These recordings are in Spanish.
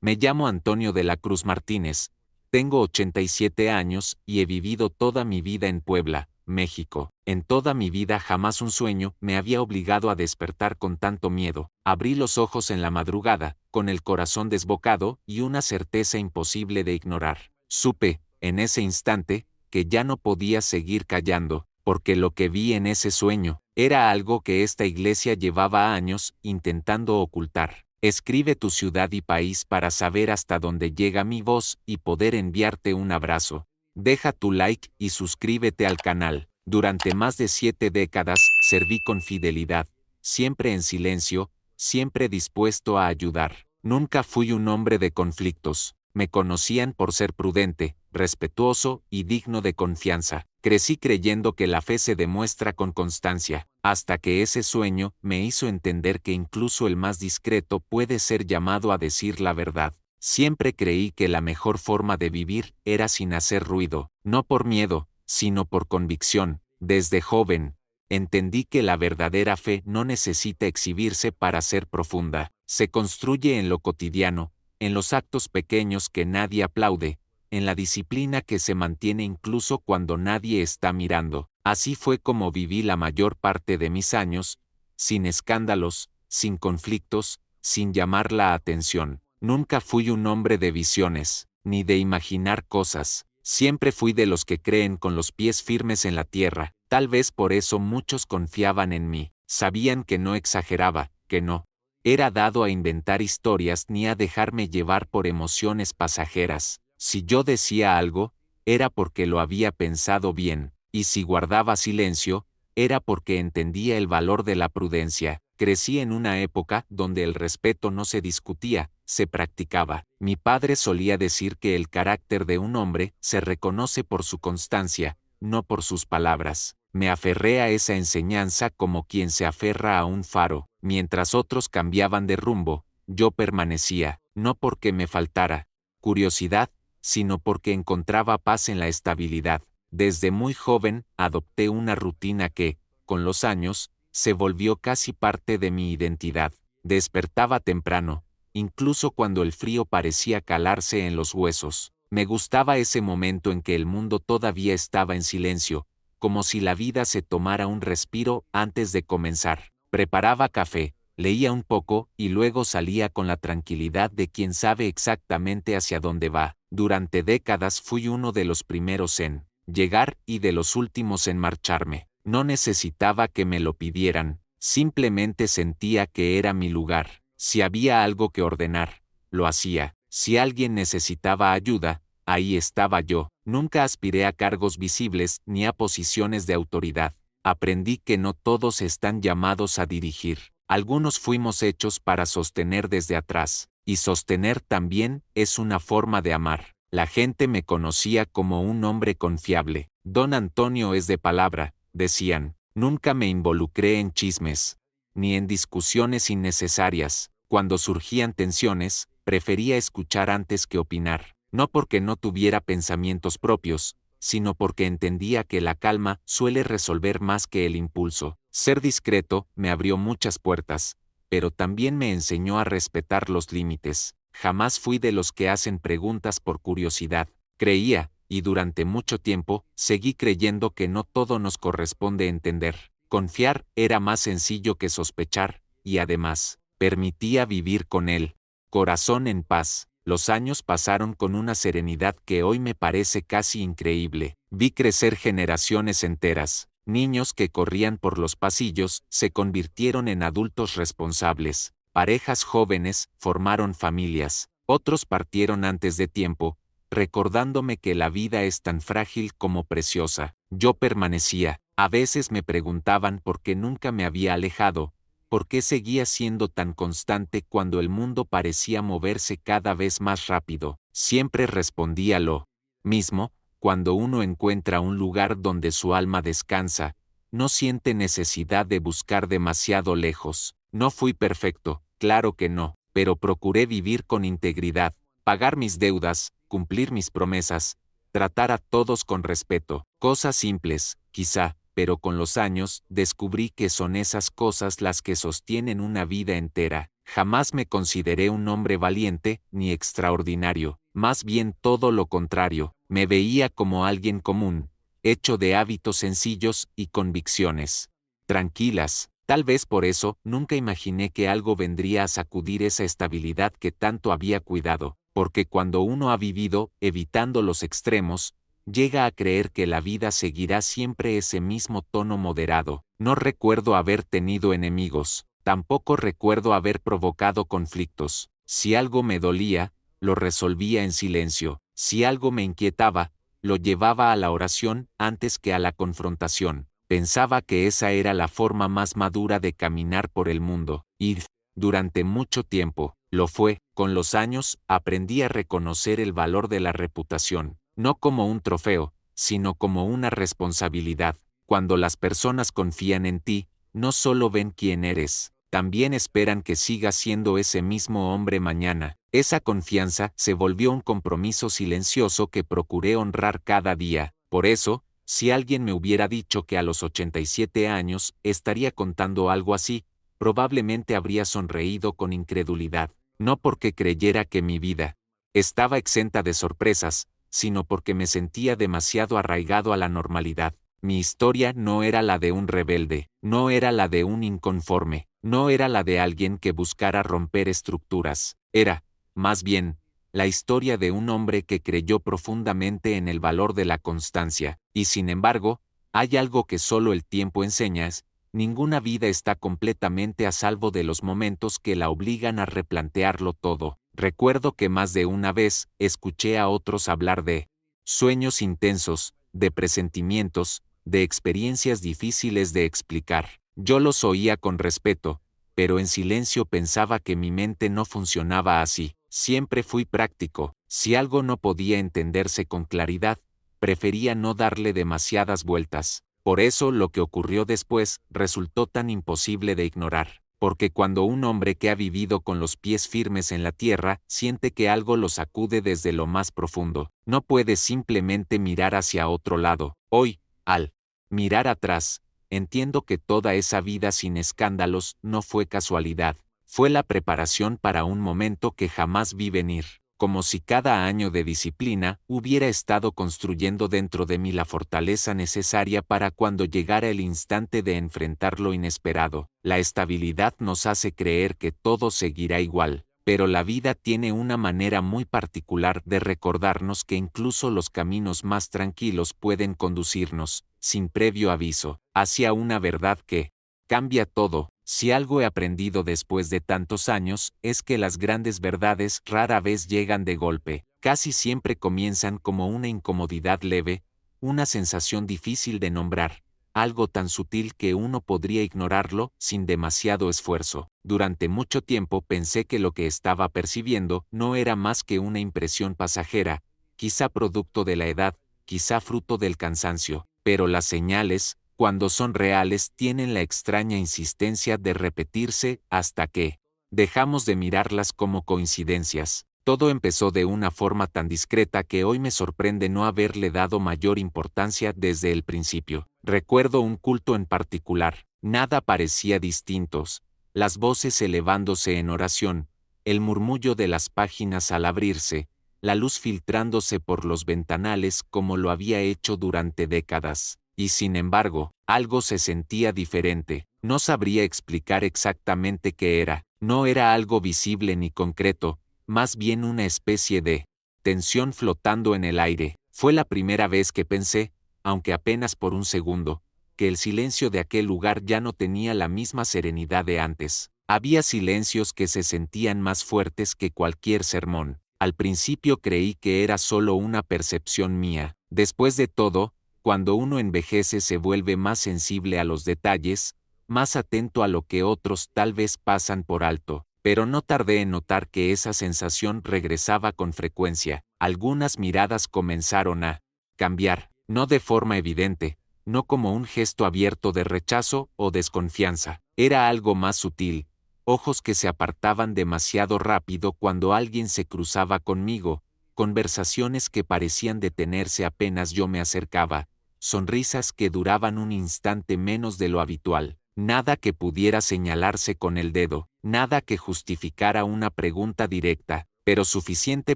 Me llamo Antonio de la Cruz Martínez, tengo 87 años y he vivido toda mi vida en Puebla, México. En toda mi vida jamás un sueño me había obligado a despertar con tanto miedo. Abrí los ojos en la madrugada, con el corazón desbocado y una certeza imposible de ignorar. Supe, en ese instante, que ya no podía seguir callando, porque lo que vi en ese sueño era algo que esta iglesia llevaba años intentando ocultar. Escribe tu ciudad y país para saber hasta dónde llega mi voz y poder enviarte un abrazo. Deja tu like y suscríbete al canal. Durante más de 7 décadas serví con fidelidad, siempre en silencio, siempre dispuesto a ayudar. Nunca fui un hombre de conflictos. Me conocían por ser prudente, respetuoso y digno de confianza. Crecí creyendo que la fe se demuestra con constancia, hasta que ese sueño me hizo entender que incluso el más discreto puede ser llamado a decir la verdad. Siempre creí que la mejor forma de vivir era sin hacer ruido, no por miedo, sino por convicción. Desde joven, entendí que la verdadera fe no necesita exhibirse para ser profunda. Se construye en lo cotidiano, en los actos pequeños que nadie aplaude, en la disciplina que se mantiene incluso cuando nadie está mirando. Así fue como viví la mayor parte de mis años, sin escándalos, sin conflictos, sin llamar la atención. Nunca fui un hombre de visiones, ni de imaginar cosas. Siempre fui de los que creen con los pies firmes en la tierra. Tal vez por eso muchos confiaban en mí. Sabían que no exageraba, que no era dado a inventar historias ni a dejarme llevar por emociones pasajeras. Si yo decía algo, era porque lo había pensado bien, y si guardaba silencio, era porque entendía el valor de la prudencia. Crecí en una época donde el respeto no se discutía, se practicaba. Mi padre solía decir que el carácter de un hombre se reconoce por su constancia, no por sus palabras. Me aferré a esa enseñanza como quien se aferra a un faro. Mientras otros cambiaban de rumbo, yo permanecía, no porque me faltara curiosidad, sino porque encontraba paz en la estabilidad. Desde muy joven, adopté una rutina que, con los años, se volvió casi parte de mi identidad. Despertaba temprano, incluso cuando el frío parecía calarse en los huesos. Me gustaba ese momento en que el mundo todavía estaba en silencio, como si la vida se tomara un respiro antes de comenzar. Preparaba café, leía un poco y luego salía con la tranquilidad de quien sabe exactamente hacia dónde va. Durante décadas fui uno de los primeros en llegar y de los últimos en marcharme. No necesitaba que me lo pidieran, simplemente sentía que era mi lugar. Si había algo que ordenar, lo hacía. Si alguien necesitaba ayuda, ahí estaba yo. Nunca aspiré a cargos visibles ni a posiciones de autoridad. Aprendí que no todos están llamados a dirigir. Algunos fuimos hechos para sostener desde atrás, y sostener también es una forma de amar. La gente me conocía como un hombre confiable. Don Antonio es de palabra, decían. Nunca me involucré en chismes, ni en discusiones innecesarias. Cuando surgían tensiones, prefería escuchar antes que opinar. No porque no tuviera pensamientos propios, sino porque entendía que la calma suele resolver más que el impulso. Ser discreto me abrió muchas puertas, pero también me enseñó a respetar los límites. Jamás fui de los que hacen preguntas por curiosidad. Creía, y durante mucho tiempo, seguí creyendo que no todo nos corresponde entender. Confiar era más sencillo que sospechar, y además, permitía vivir con él. Corazón en paz. Los años pasaron con una serenidad que hoy me parece casi increíble. Vi crecer generaciones enteras. Niños que corrían por los pasillos se convirtieron en adultos responsables. Parejas jóvenes formaron familias. Otros partieron antes de tiempo, recordándome que la vida es tan frágil como preciosa. Yo permanecía. A veces me preguntaban por qué nunca me había alejado, por qué seguía siendo tan constante cuando el mundo parecía moverse cada vez más rápido. Siempre respondía lo mismo: cuando uno encuentra un lugar donde su alma descansa, no siente necesidad de buscar demasiado lejos. No fui perfecto, claro que no, pero procuré vivir con integridad, pagar mis deudas, cumplir mis promesas, tratar a todos con respeto. Cosas simples, quizá, pero con los años descubrí que son esas cosas las que sostienen una vida entera. Jamás me consideré un hombre valiente ni extraordinario, más bien todo lo contrario, me veía como alguien común, hecho de hábitos sencillos y convicciones tranquilas. Tal vez por eso nunca imaginé que algo vendría a sacudir esa estabilidad que tanto había cuidado, porque cuando uno ha vivido evitando los extremos, llega a creer que la vida seguirá siempre ese mismo tono moderado. No recuerdo haber tenido enemigos, tampoco recuerdo haber provocado conflictos. Si algo me dolía, lo resolvía en silencio. Si algo me inquietaba, lo llevaba a la oración antes que a la confrontación. Pensaba que esa era la forma más madura de caminar por el mundo, y, durante mucho tiempo, lo fue. Con los años, aprendí a reconocer el valor de la reputación, no como un trofeo, sino como una responsabilidad. Cuando las personas confían en ti, no solo ven quién eres, también esperan que sigas siendo ese mismo hombre mañana. Esa confianza se volvió un compromiso silencioso que procuré honrar cada día. Por eso, si alguien me hubiera dicho que a los 87 años estaría contando algo así, probablemente habría sonreído con incredulidad, no porque creyera que mi vida estaba exenta de sorpresas, sino porque me sentía demasiado arraigado a la normalidad. Mi historia no era la de un rebelde, no era la de un inconforme, no era la de alguien que buscara romper estructuras, era, más bien, la historia de un hombre que creyó profundamente en el valor de la constancia, y sin embargo, hay algo que solo el tiempo enseña: ninguna vida está completamente a salvo de los momentos que la obligan a replantearlo todo. Recuerdo que más de una vez escuché a otros hablar de sueños intensos, de presentimientos, de experiencias difíciles de explicar. Yo los oía con respeto, pero en silencio pensaba que mi mente no funcionaba así. Siempre fui práctico. Si algo no podía entenderse con claridad, prefería no darle demasiadas vueltas. Por eso lo que ocurrió después resultó tan imposible de ignorar. Porque cuando un hombre que ha vivido con los pies firmes en la tierra siente que algo lo sacude desde lo más profundo, no puede simplemente mirar hacia otro lado. Hoy, al mirar atrás, entiendo que toda esa vida sin escándalos no fue casualidad, fue la preparación para un momento que jamás vi venir, como si cada año de disciplina hubiera estado construyendo dentro de mí la fortaleza necesaria para cuando llegara el instante de enfrentar lo inesperado. La estabilidad nos hace creer que todo seguirá igual, pero la vida tiene una manera muy particular de recordarnos que incluso los caminos más tranquilos pueden conducirnos, sin previo aviso, hacia una verdad que cambia todo. Si algo he aprendido después de tantos años, es que las grandes verdades rara vez llegan de golpe, casi siempre comienzan como una incomodidad leve, una sensación difícil de nombrar, algo tan sutil que uno podría ignorarlo sin demasiado esfuerzo. Durante mucho tiempo pensé que lo que estaba percibiendo no era más que una impresión pasajera, quizá producto de la edad, quizá fruto del cansancio, pero las señales, cuando son reales, tienen la extraña insistencia de repetirse hasta que dejamos de mirarlas como coincidencias. Todo empezó de una forma tan discreta que hoy me sorprende no haberle dado mayor importancia desde el principio. Recuerdo un culto en particular. Nada parecía distintos. Las voces elevándose en oración, el murmullo de las páginas al abrirse, la luz filtrándose por los ventanales como lo había hecho durante décadas. Y sin embargo, algo se sentía diferente. No sabría explicar exactamente qué era. No era algo visible ni concreto, más bien una especie de tensión flotando en el aire. Fue la primera vez que pensé, aunque apenas por un segundo, que el silencio de aquel lugar ya no tenía la misma serenidad de antes. Había silencios que se sentían más fuertes que cualquier sermón. Al principio creí que era solo una percepción mía. Después de todo, cuando uno envejece se vuelve más sensible a los detalles, más atento a lo que otros tal vez pasan por alto. Pero no tardé en notar que esa sensación regresaba con frecuencia. Algunas miradas comenzaron a cambiar, no de forma evidente, no como un gesto abierto de rechazo o desconfianza. Era algo más sutil, ojos que se apartaban demasiado rápido cuando alguien se cruzaba conmigo, conversaciones que parecían detenerse apenas yo me acercaba, sonrisas que duraban un instante menos de lo habitual. nada que pudiera señalarse con el dedo, nada que justificara una pregunta directa, pero suficiente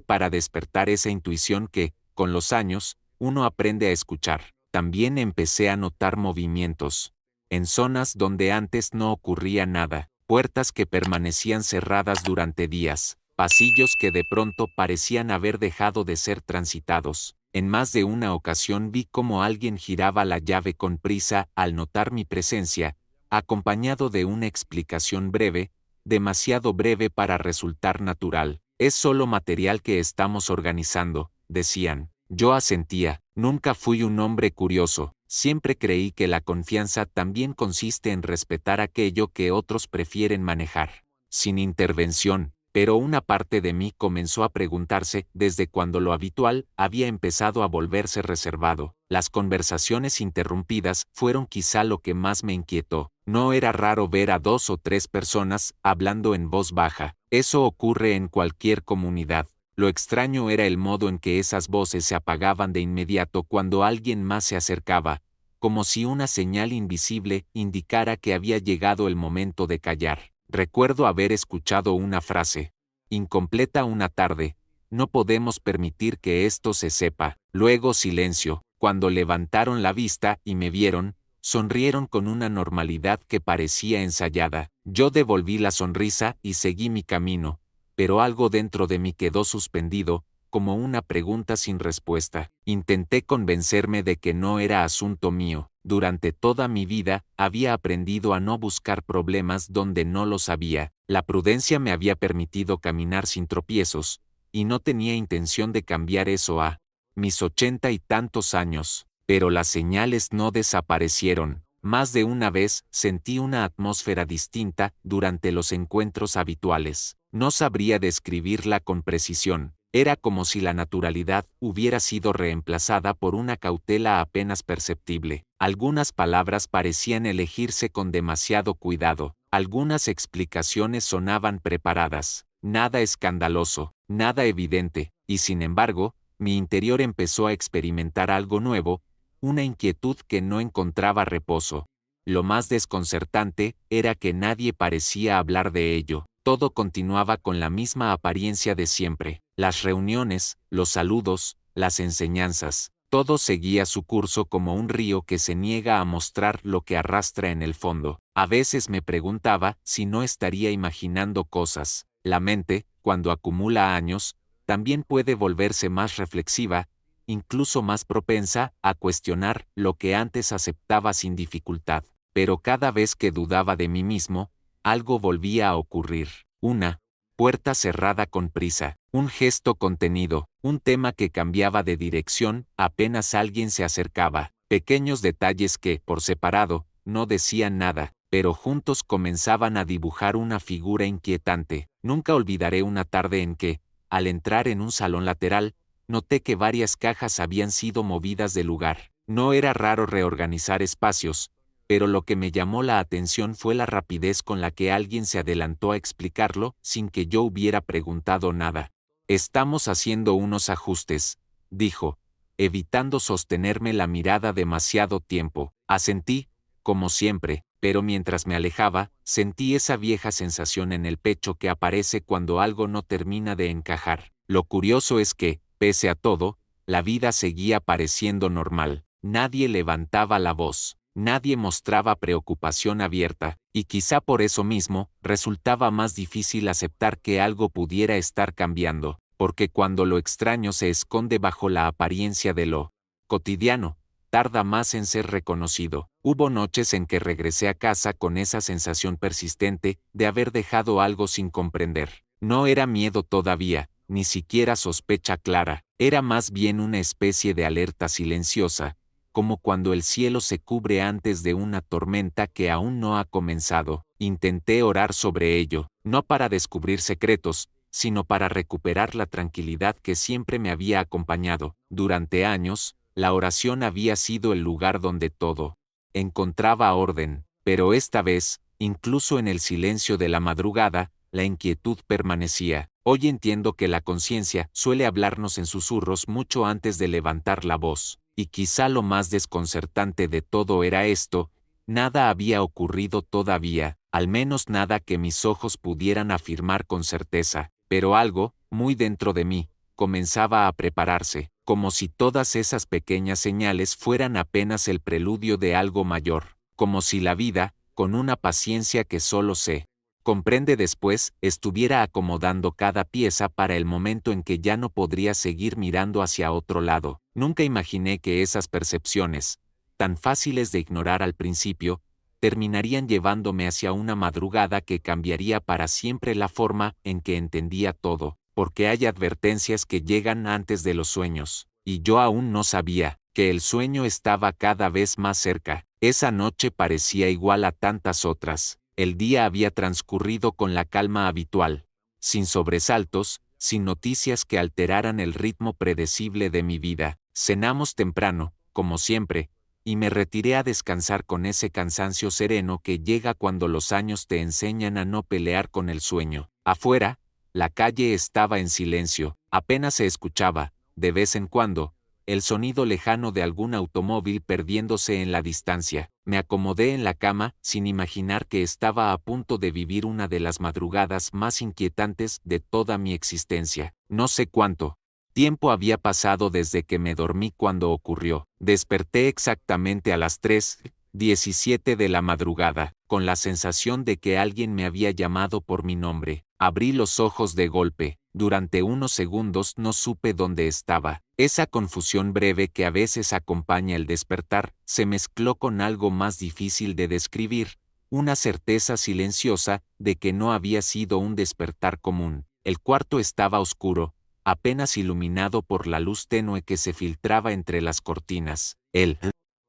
para despertar esa intuición que, con los años, uno aprende a escuchar. También empecé a notar movimientos. En zonas donde antes no ocurría nada, puertas que permanecían cerradas durante días, pasillos que de pronto parecían haber dejado de ser transitados. En más de una ocasión vi cómo alguien giraba la llave con prisa al notar mi presencia, acompañado de una explicación breve, demasiado breve para resultar natural. Es solo material que estamos organizando, decían. Yo asentía. Nunca fui un hombre curioso, siempre creí que la confianza también consiste en respetar aquello que otros prefieren manejar, sin intervención, pero una parte de mí comenzó a preguntarse desde cuando lo habitual había empezado a volverse reservado. Las conversaciones interrumpidas fueron quizá lo que más me inquietó. No era raro ver a 2 o 3 personas hablando en voz baja. Eso ocurre en cualquier comunidad. Lo extraño era el modo en que esas voces se apagaban de inmediato cuando alguien más se acercaba, como si una señal invisible indicara que había llegado el momento de callar. Recuerdo haber escuchado una frase, incompleta una tarde, no podemos permitir que esto se sepa. Luego silencio. Cuando levantaron la vista y me vieron, sonrieron con una normalidad que parecía ensayada. Yo devolví la sonrisa y seguí mi camino, pero algo dentro de mí quedó suspendido, como una pregunta sin respuesta. Intenté convencerme de que no era asunto mío. Durante toda mi vida, había aprendido a no buscar problemas donde no los había. La prudencia me había permitido caminar sin tropiezos, y no tenía intención de cambiar eso a mis 80 y tantos años. Pero las señales no desaparecieron. Más de una vez sentí una atmósfera distinta durante los encuentros habituales. No sabría describirla con precisión. Era como si la naturalidad hubiera sido reemplazada por una cautela apenas perceptible. Algunas palabras parecían elegirse con demasiado cuidado. Algunas explicaciones sonaban preparadas. Nada escandaloso, nada evidente, y sin embargo, mi interior empezó a experimentar algo nuevo, una inquietud que no encontraba reposo. Lo más desconcertante era que nadie parecía hablar de ello. Todo continuaba con la misma apariencia de siempre. Las reuniones, los saludos, las enseñanzas, todo seguía su curso como un río que se niega a mostrar lo que arrastra en el fondo. A veces me preguntaba si no estaría imaginando cosas. La mente, cuando acumula años, también puede volverse más reflexiva, incluso más propensa a cuestionar lo que antes aceptaba sin dificultad. Pero cada vez que dudaba de mí mismo, algo volvía a ocurrir. Una puerta cerrada con prisa, un gesto contenido, un tema que cambiaba de dirección apenas alguien se acercaba. Pequeños detalles que, por separado, no decían nada, pero juntos comenzaban a dibujar una figura inquietante. Nunca olvidaré una tarde en que, al entrar en un salón lateral, noté que varias cajas habían sido movidas de lugar. No era raro reorganizar espacios, pero lo que me llamó la atención fue la rapidez con la que alguien se adelantó a explicarlo sin que yo hubiera preguntado nada. Estamos haciendo unos ajustes, dijo, evitando sostenerme la mirada demasiado tiempo. Asentí, como siempre, pero mientras me alejaba, sentí esa vieja sensación en el pecho que aparece cuando algo no termina de encajar. Lo curioso es que, pese a todo, la vida seguía pareciendo normal. Nadie levantaba la voz. Nadie mostraba preocupación abierta, y quizá por eso mismo, resultaba más difícil aceptar que algo pudiera estar cambiando, porque cuando lo extraño se esconde bajo la apariencia de lo cotidiano, tarda más en ser reconocido. Hubo noches en que regresé a casa con esa sensación persistente de haber dejado algo sin comprender. No era miedo todavía, ni siquiera sospecha clara, era más bien una especie de alerta silenciosa, como cuando el cielo se cubre antes de una tormenta que aún no ha comenzado. Intenté orar sobre ello, no para descubrir secretos, sino para recuperar la tranquilidad que siempre me había acompañado. Durante años, la oración había sido el lugar donde todo encontraba orden, pero esta vez, incluso en el silencio de la madrugada, la inquietud permanecía. Hoy entiendo que la conciencia suele hablarnos en susurros mucho antes de levantar la voz. Y quizá lo más desconcertante de todo era esto, Nada había ocurrido todavía, al menos nada que mis ojos pudieran afirmar con certeza, pero algo, muy dentro de mí, comenzaba a prepararse, como si todas esas pequeñas señales fueran apenas el preludio de algo mayor, como si la vida, con una paciencia que solo sé comprende después, estuviera acomodando cada pieza para el momento en que ya no podría seguir mirando hacia otro lado. Nunca imaginé que esas percepciones, tan fáciles de ignorar al principio, terminarían llevándome hacia una madrugada que cambiaría para siempre la forma en que entendía todo, porque hay advertencias que llegan antes de los sueños, y yo aún no sabía que el sueño estaba cada vez más cerca. Esa noche parecía igual a tantas otras. El día había transcurrido con la calma habitual, sin sobresaltos, sin noticias que alteraran el ritmo predecible de mi vida. Cenamos temprano, como siempre, y me retiré a descansar con ese cansancio sereno que llega cuando los años te enseñan a no pelear con el sueño. Afuera, la calle estaba en silencio, apenas se escuchaba, de vez en cuando, el sonido lejano de algún automóvil perdiéndose en la distancia. Me acomodé en la cama, sin imaginar que estaba a punto de vivir una de las madrugadas más inquietantes de toda mi existencia. No sé cuánto tiempo había pasado desde que me dormí cuando ocurrió. Desperté exactamente a las 3:17 de la madrugada, con la sensación de que alguien me había llamado por mi nombre. Abrí los ojos de golpe. Durante unos segundos no supe dónde estaba. Esa confusión breve que a veces acompaña el despertar, se mezcló con algo más difícil de describir, una certeza silenciosa de que no había sido un despertar común. El cuarto estaba oscuro, apenas iluminado por la luz tenue que se filtraba entre las cortinas. El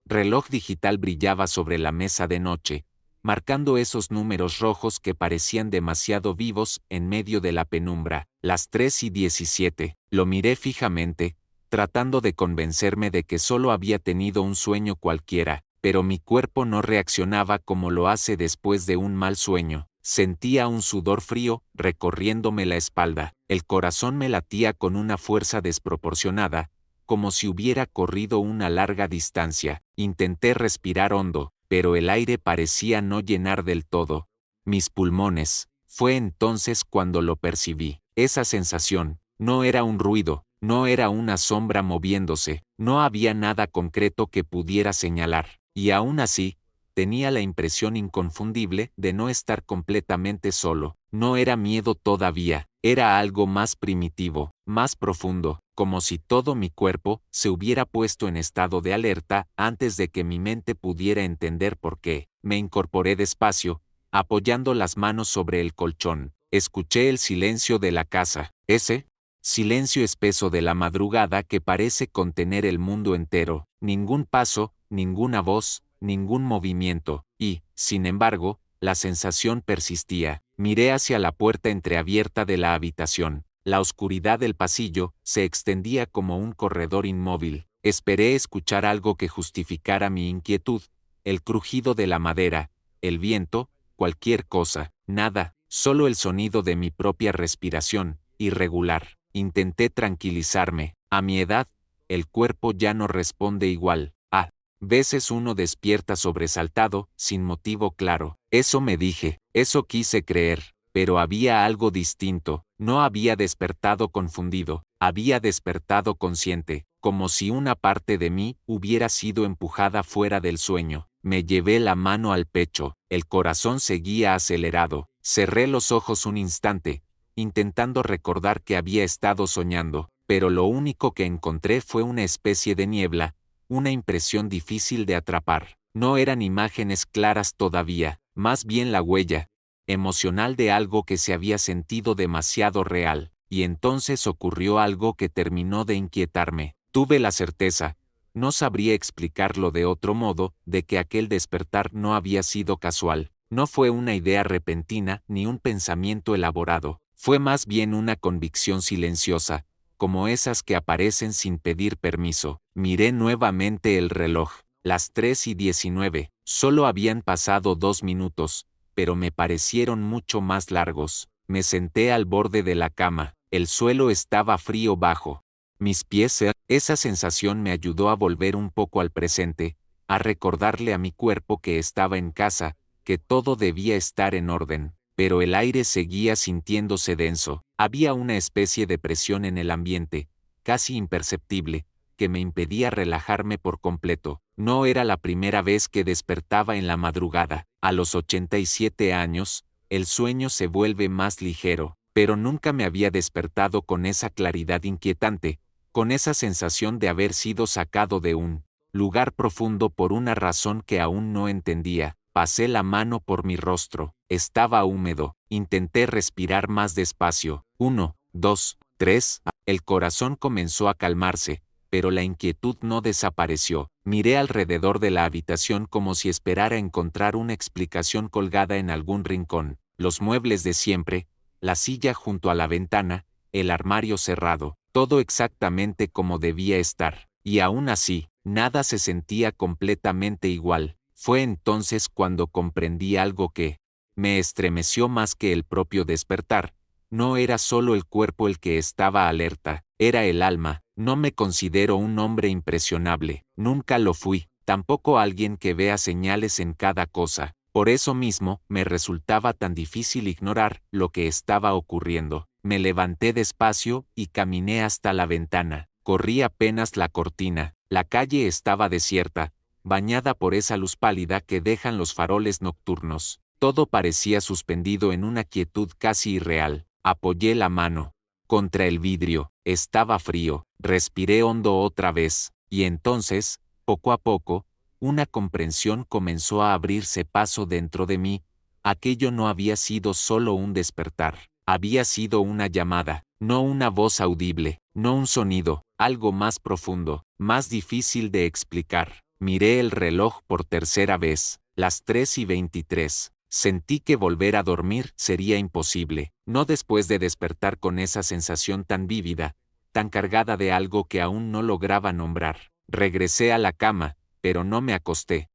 reloj digital brillaba sobre la mesa de noche, marcando esos números rojos que parecían demasiado vivos en medio de la penumbra. Las 3:17. Lo miré fijamente, tratando de convencerme de que solo había tenido un sueño cualquiera, pero mi cuerpo no reaccionaba como lo hace después de un mal sueño. Sentía un sudor frío recorriéndome la espalda, el corazón me latía con una fuerza desproporcionada, como si hubiera corrido una larga distancia. Intenté respirar hondo, pero el aire parecía no llenar del todo mis pulmones. Fue entonces cuando lo percibí. Esa sensación no era un ruido, no era una sombra moviéndose, no había nada concreto que pudiera señalar, y aún así, tenía la impresión inconfundible de no estar completamente solo. No era miedo todavía, era algo más primitivo, más profundo, como si todo mi cuerpo se hubiera puesto en estado de alerta antes de que mi mente pudiera entender por qué. Me incorporé despacio, apoyando las manos sobre el colchón. Escuché el silencio de la casa, ese silencio espeso de la madrugada que parece contener el mundo entero. Ningún paso, ninguna voz, ningún movimiento, y, sin embargo, la sensación persistía. Miré hacia la puerta entreabierta de la habitación. La oscuridad del pasillo se extendía como un corredor inmóvil. Esperé escuchar algo que justificara mi inquietud, el crujido de la madera, el viento, cualquier cosa. Nada, solo el sonido de mi propia respiración, irregular. Intenté tranquilizarme. A mi edad, el cuerpo ya no responde igual. A veces uno despierta sobresaltado, sin motivo claro. Eso me dije, eso quise creer, pero había algo distinto. No había despertado confundido, había despertado consciente, como si una parte de mí hubiera sido empujada fuera del sueño. Me llevé la mano al pecho, el corazón seguía acelerado. Cerré los ojos un instante, intentando recordar que había estado soñando, pero lo único que encontré fue una especie de niebla, una impresión difícil de atrapar. No eran imágenes claras todavía, más bien la huella emocional de algo que se había sentido demasiado real, y entonces ocurrió algo que terminó de inquietarme. Tuve la certeza, no sabría explicarlo de otro modo, de que aquel despertar no había sido casual. No fue una idea repentina ni un pensamiento elaborado, fue más bien una convicción silenciosa, como esas que aparecen sin pedir permiso. Miré nuevamente el reloj, las 3:19, solo habían pasado 2 minutos, pero me parecieron mucho más largos. Me senté al borde de la cama, el suelo estaba frío bajo mis pies. Esa sensación me ayudó a volver un poco al presente, a recordarle a mi cuerpo que estaba en casa, que todo debía estar en orden. Pero el aire seguía sintiéndose denso. Había una especie de presión en el ambiente, casi imperceptible, que me impedía relajarme por completo. No era la primera vez que despertaba en la madrugada. A los 87 años, el sueño se vuelve más ligero, pero nunca me había despertado con esa claridad inquietante, con esa sensación de haber sido sacado de un lugar profundo por una razón que aún no entendía. Pasé la mano por mi rostro, estaba húmedo, intenté respirar más despacio. 1, 2, 3. El corazón comenzó a calmarse, pero la inquietud no desapareció. Miré alrededor de la habitación como si esperara encontrar una explicación colgada en algún rincón. Los muebles de siempre, la silla junto a la ventana, el armario cerrado, todo exactamente como debía estar. Y aún así, nada se sentía completamente igual. Fue entonces cuando comprendí algo que me estremeció más que el propio despertar. No era solo el cuerpo el que estaba alerta, era el alma. No me considero un hombre impresionable, nunca lo fui, tampoco alguien que vea señales en cada cosa. Por eso mismo, me resultaba tan difícil ignorar lo que estaba ocurriendo. Me levanté despacio y caminé hasta la ventana. Corrí apenas la cortina. La calle estaba desierta, bañada por esa luz pálida que dejan los faroles nocturnos. Todo parecía suspendido en una quietud casi irreal. Apoyé la mano contra el vidrio, estaba frío, respiré hondo otra vez, y entonces, poco a poco, una comprensión comenzó a abrirse paso dentro de mí. Aquello no había sido solo un despertar, había sido una llamada, no una voz audible, no un sonido, algo más profundo, más difícil de explicar. Miré el reloj por tercera vez, las 3:23. Sentí que volver a dormir sería imposible, no después de despertar con esa sensación tan vívida, tan cargada de algo que aún no lograba nombrar. Regresé a la cama, pero no me acosté.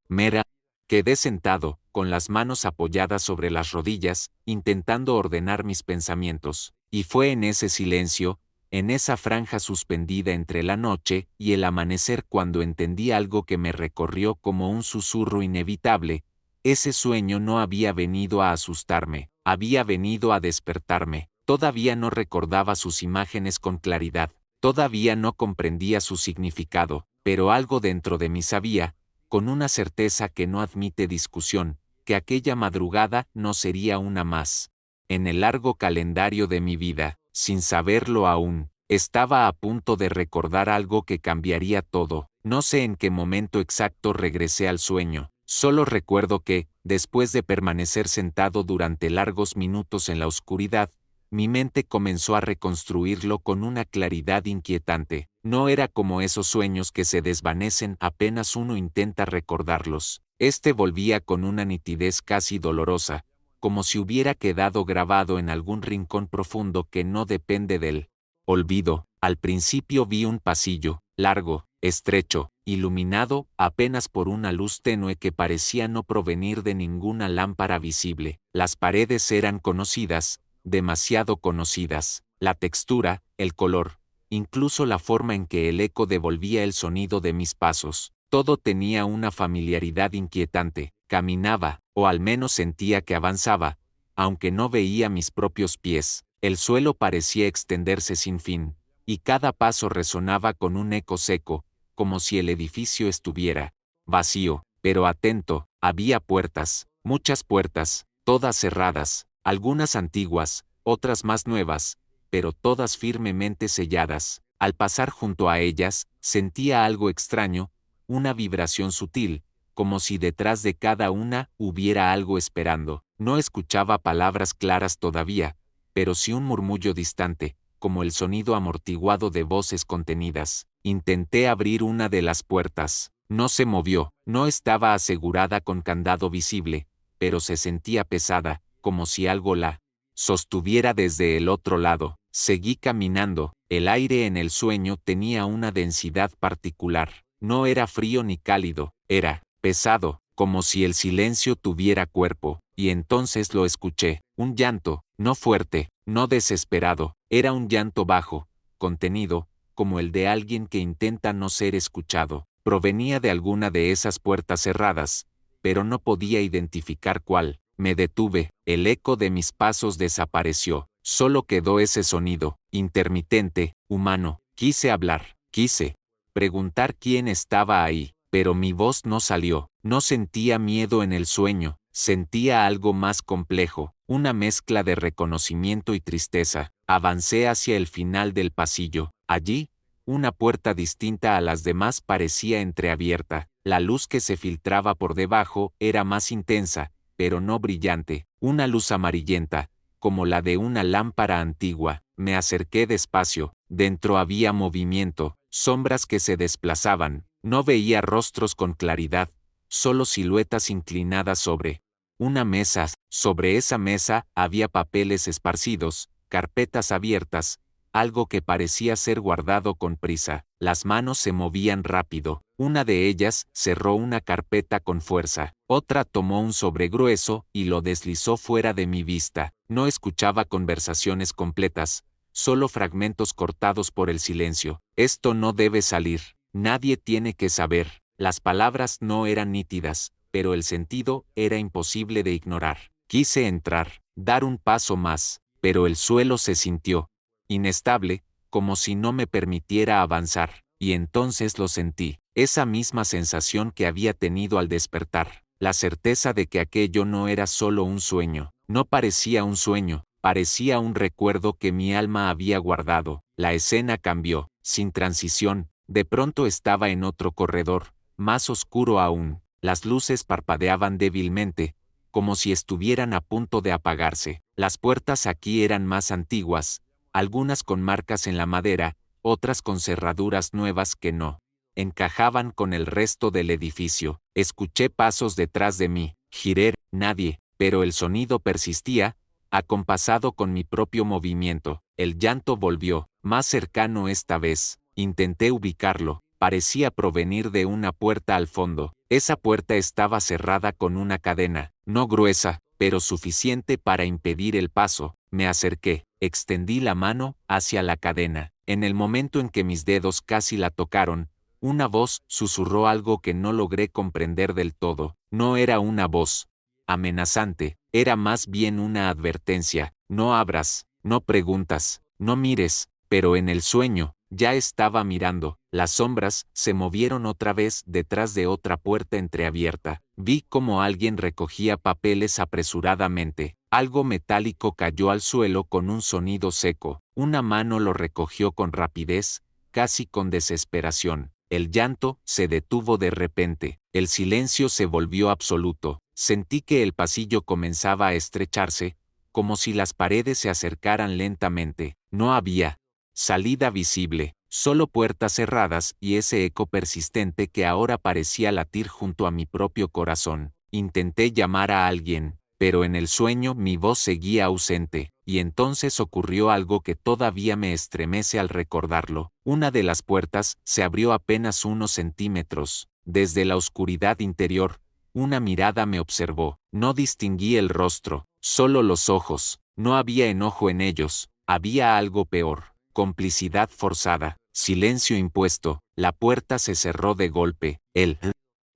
Quedé sentado, con las manos apoyadas sobre las rodillas, intentando ordenar mis pensamientos. Y fue en ese silencio, en esa franja suspendida entre la noche y el amanecer cuando entendí algo que me recorrió como un susurro inevitable. Ese sueño no había venido a asustarme, había venido a despertarme. Todavía no recordaba sus imágenes con claridad, todavía no comprendía su significado, pero algo dentro de mí sabía, con una certeza que no admite discusión, que aquella madrugada no sería una más. En el largo calendario de mi vida, sin saberlo aún, estaba a punto de recordar algo que cambiaría todo. No sé en qué momento exacto regresé al sueño. Solo recuerdo que, después de permanecer sentado durante largos minutos en la oscuridad, mi mente comenzó a reconstruirlo con una claridad inquietante. No era como esos sueños que se desvanecen apenas uno intenta recordarlos. Este volvía con una nitidez casi dolorosa, como si hubiera quedado grabado en algún rincón profundo que no depende del olvido. Al principio vi un pasillo, largo, estrecho, iluminado apenas por una luz tenue que parecía no provenir de ninguna lámpara visible. Las paredes eran conocidas, demasiado conocidas. La textura, el color, incluso la forma en que el eco devolvía el sonido de mis pasos. Todo tenía una familiaridad inquietante. Caminaba, o al menos sentía que avanzaba, aunque no veía mis propios pies. El suelo parecía extenderse sin fin, y cada paso resonaba con un eco seco, como si el edificio estuviera vacío, pero atento. Había puertas, muchas puertas, todas cerradas, algunas antiguas, otras más nuevas, pero todas firmemente selladas. Al pasar junto a ellas, sentía algo extraño, una vibración sutil, como si detrás de cada una hubiera algo esperando. No escuchaba palabras claras todavía, pero sí un murmullo distante, como el sonido amortiguado de voces contenidas. Intenté abrir una de las puertas. No se movió, no estaba asegurada con candado visible, pero se sentía pesada, como si algo la sostuviera desde el otro lado. Seguí caminando. El aire en el sueño tenía una densidad particular. No era frío ni cálido, era pesado, como si el silencio tuviera cuerpo, y entonces lo escuché. Un llanto, no fuerte, no desesperado, era un llanto bajo, contenido, como el de alguien que intenta no ser escuchado. Provenía de alguna de esas puertas cerradas, pero no podía identificar cuál. Me detuve, el eco de mis pasos desapareció, solo quedó ese sonido, intermitente, humano. Quise hablar, quise preguntar quién estaba ahí, pero mi voz no salió. No sentía miedo en el sueño, sentía algo más complejo, una mezcla de reconocimiento y tristeza. Avancé hacia el final del pasillo. Allí, una puerta distinta a las demás parecía entreabierta. La luz que se filtraba por debajo era más intensa, pero no brillante, una luz amarillenta, como la de una lámpara antigua. Me acerqué despacio. Dentro había movimiento, sombras que se desplazaban. No veía rostros con claridad, solo siluetas inclinadas sobre una mesa. Sobre esa mesa había papeles esparcidos, carpetas abiertas, algo que parecía ser guardado con prisa. Las manos se movían rápido. Una de ellas cerró una carpeta con fuerza. Otra tomó un sobre grueso y lo deslizó fuera de mi vista. No escuchaba conversaciones completas, solo fragmentos cortados por el silencio. Esto no debe salir. Nadie tiene que saber. Las palabras no eran nítidas, pero el sentido era imposible de ignorar. Quise entrar, dar un paso más, pero el suelo se sintió inestable, como si no me permitiera avanzar, y entonces lo sentí, esa misma sensación que había tenido al despertar, la certeza de que aquello no era solo un sueño, no parecía un sueño, parecía un recuerdo que mi alma había guardado. La escena cambió, sin transición, de pronto estaba en otro corredor, más oscuro aún, las luces parpadeaban débilmente, como si estuvieran a punto de apagarse. Las puertas aquí eran más antiguas, algunas con marcas en la madera, otras con cerraduras nuevas que no encajaban con el resto del edificio. Escuché pasos detrás de mí, giré, nadie, pero el sonido persistía, acompasado con mi propio movimiento. El llanto volvió, más cercano esta vez. Intenté ubicarlo, parecía provenir de una puerta al fondo. Esa puerta estaba cerrada con una cadena, no gruesa, pero suficiente para impedir el paso. Me acerqué, extendí la mano hacia la cadena. En el momento en que mis dedos casi la tocaron, una voz susurró algo que no logré comprender del todo. No era una voz amenazante, era más bien una advertencia. No abras, no preguntas, no mires, pero en el sueño, ya estaba mirando. Las sombras se movieron otra vez detrás de otra puerta entreabierta. Vi cómo alguien recogía papeles apresuradamente. Algo metálico cayó al suelo con un sonido seco. Una mano lo recogió con rapidez, casi con desesperación. El llanto se detuvo de repente. El silencio se volvió absoluto. Sentí que el pasillo comenzaba a estrecharse, como si las paredes se acercaran lentamente. No había salida visible, solo puertas cerradas y ese eco persistente que ahora parecía latir junto a mi propio corazón. Intenté llamar a alguien, pero en el sueño mi voz seguía ausente, y entonces ocurrió algo que todavía me estremece al recordarlo. Una de las puertas se abrió apenas unos centímetros. Desde la oscuridad interior, una mirada me observó. No distinguí el rostro, solo los ojos. No había enojo en ellos, había algo peor. Complicidad forzada, silencio impuesto. La puerta se cerró de golpe. El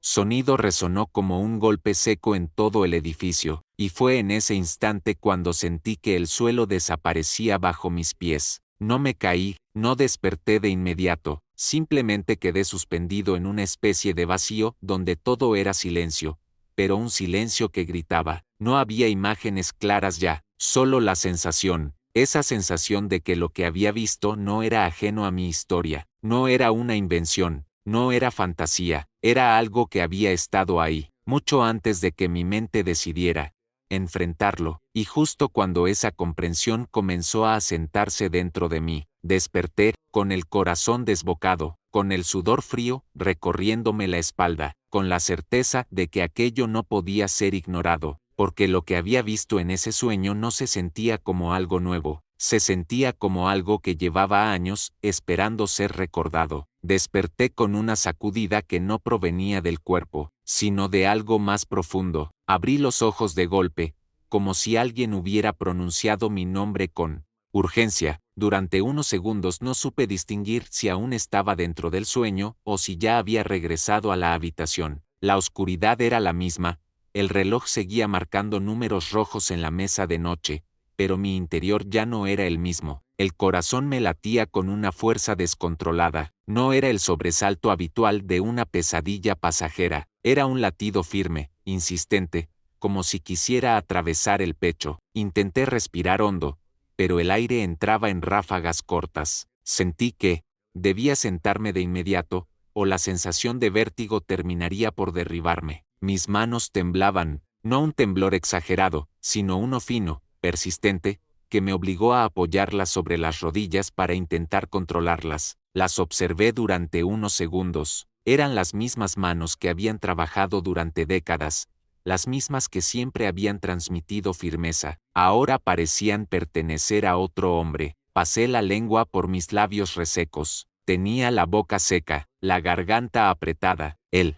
sonido resonó como un golpe seco en todo el edificio, y fue en ese instante cuando sentí que el suelo desaparecía bajo mis pies. No me caí, no desperté de inmediato, simplemente quedé suspendido en una especie de vacío donde todo era silencio, pero un silencio que gritaba. No había imágenes claras ya, solo la sensación. Esa sensación de que lo que había visto no era ajeno a mi historia, no era una invención, no era fantasía, era algo que había estado ahí, mucho antes de que mi mente decidiera enfrentarlo, y justo cuando esa comprensión comenzó a asentarse dentro de mí, desperté, con el corazón desbocado, con el sudor frío recorriéndome la espalda, con la certeza de que aquello no podía ser ignorado, porque lo que había visto en ese sueño no se sentía como algo nuevo, se sentía como algo que llevaba años esperando ser recordado. Desperté con una sacudida que no provenía del cuerpo, sino de algo más profundo. Abrí los ojos de golpe, como si alguien hubiera pronunciado mi nombre con Urgencia. Durante unos segundos no supe distinguir si aún estaba dentro del sueño o si ya había regresado a la habitación. La oscuridad era la misma, el reloj seguía marcando números rojos en la mesa de noche, pero mi interior ya no era el mismo. El corazón me latía con una fuerza descontrolada. No era el sobresalto habitual de una pesadilla pasajera, era un latido firme, insistente, como si quisiera atravesar el pecho. Intenté respirar hondo, pero el aire entraba en ráfagas cortas. Sentí que debía sentarme de inmediato, o la sensación de vértigo terminaría por derribarme. Mis manos temblaban, no un temblor exagerado, sino uno fino, persistente, que me obligó a apoyarlas sobre las rodillas para intentar controlarlas. Las observé durante unos segundos. Eran las mismas manos que habían trabajado durante décadas, las mismas que siempre habían transmitido firmeza. Ahora parecían pertenecer a otro hombre. Pasé la lengua por mis labios resecos. Tenía la boca seca, la garganta apretada. El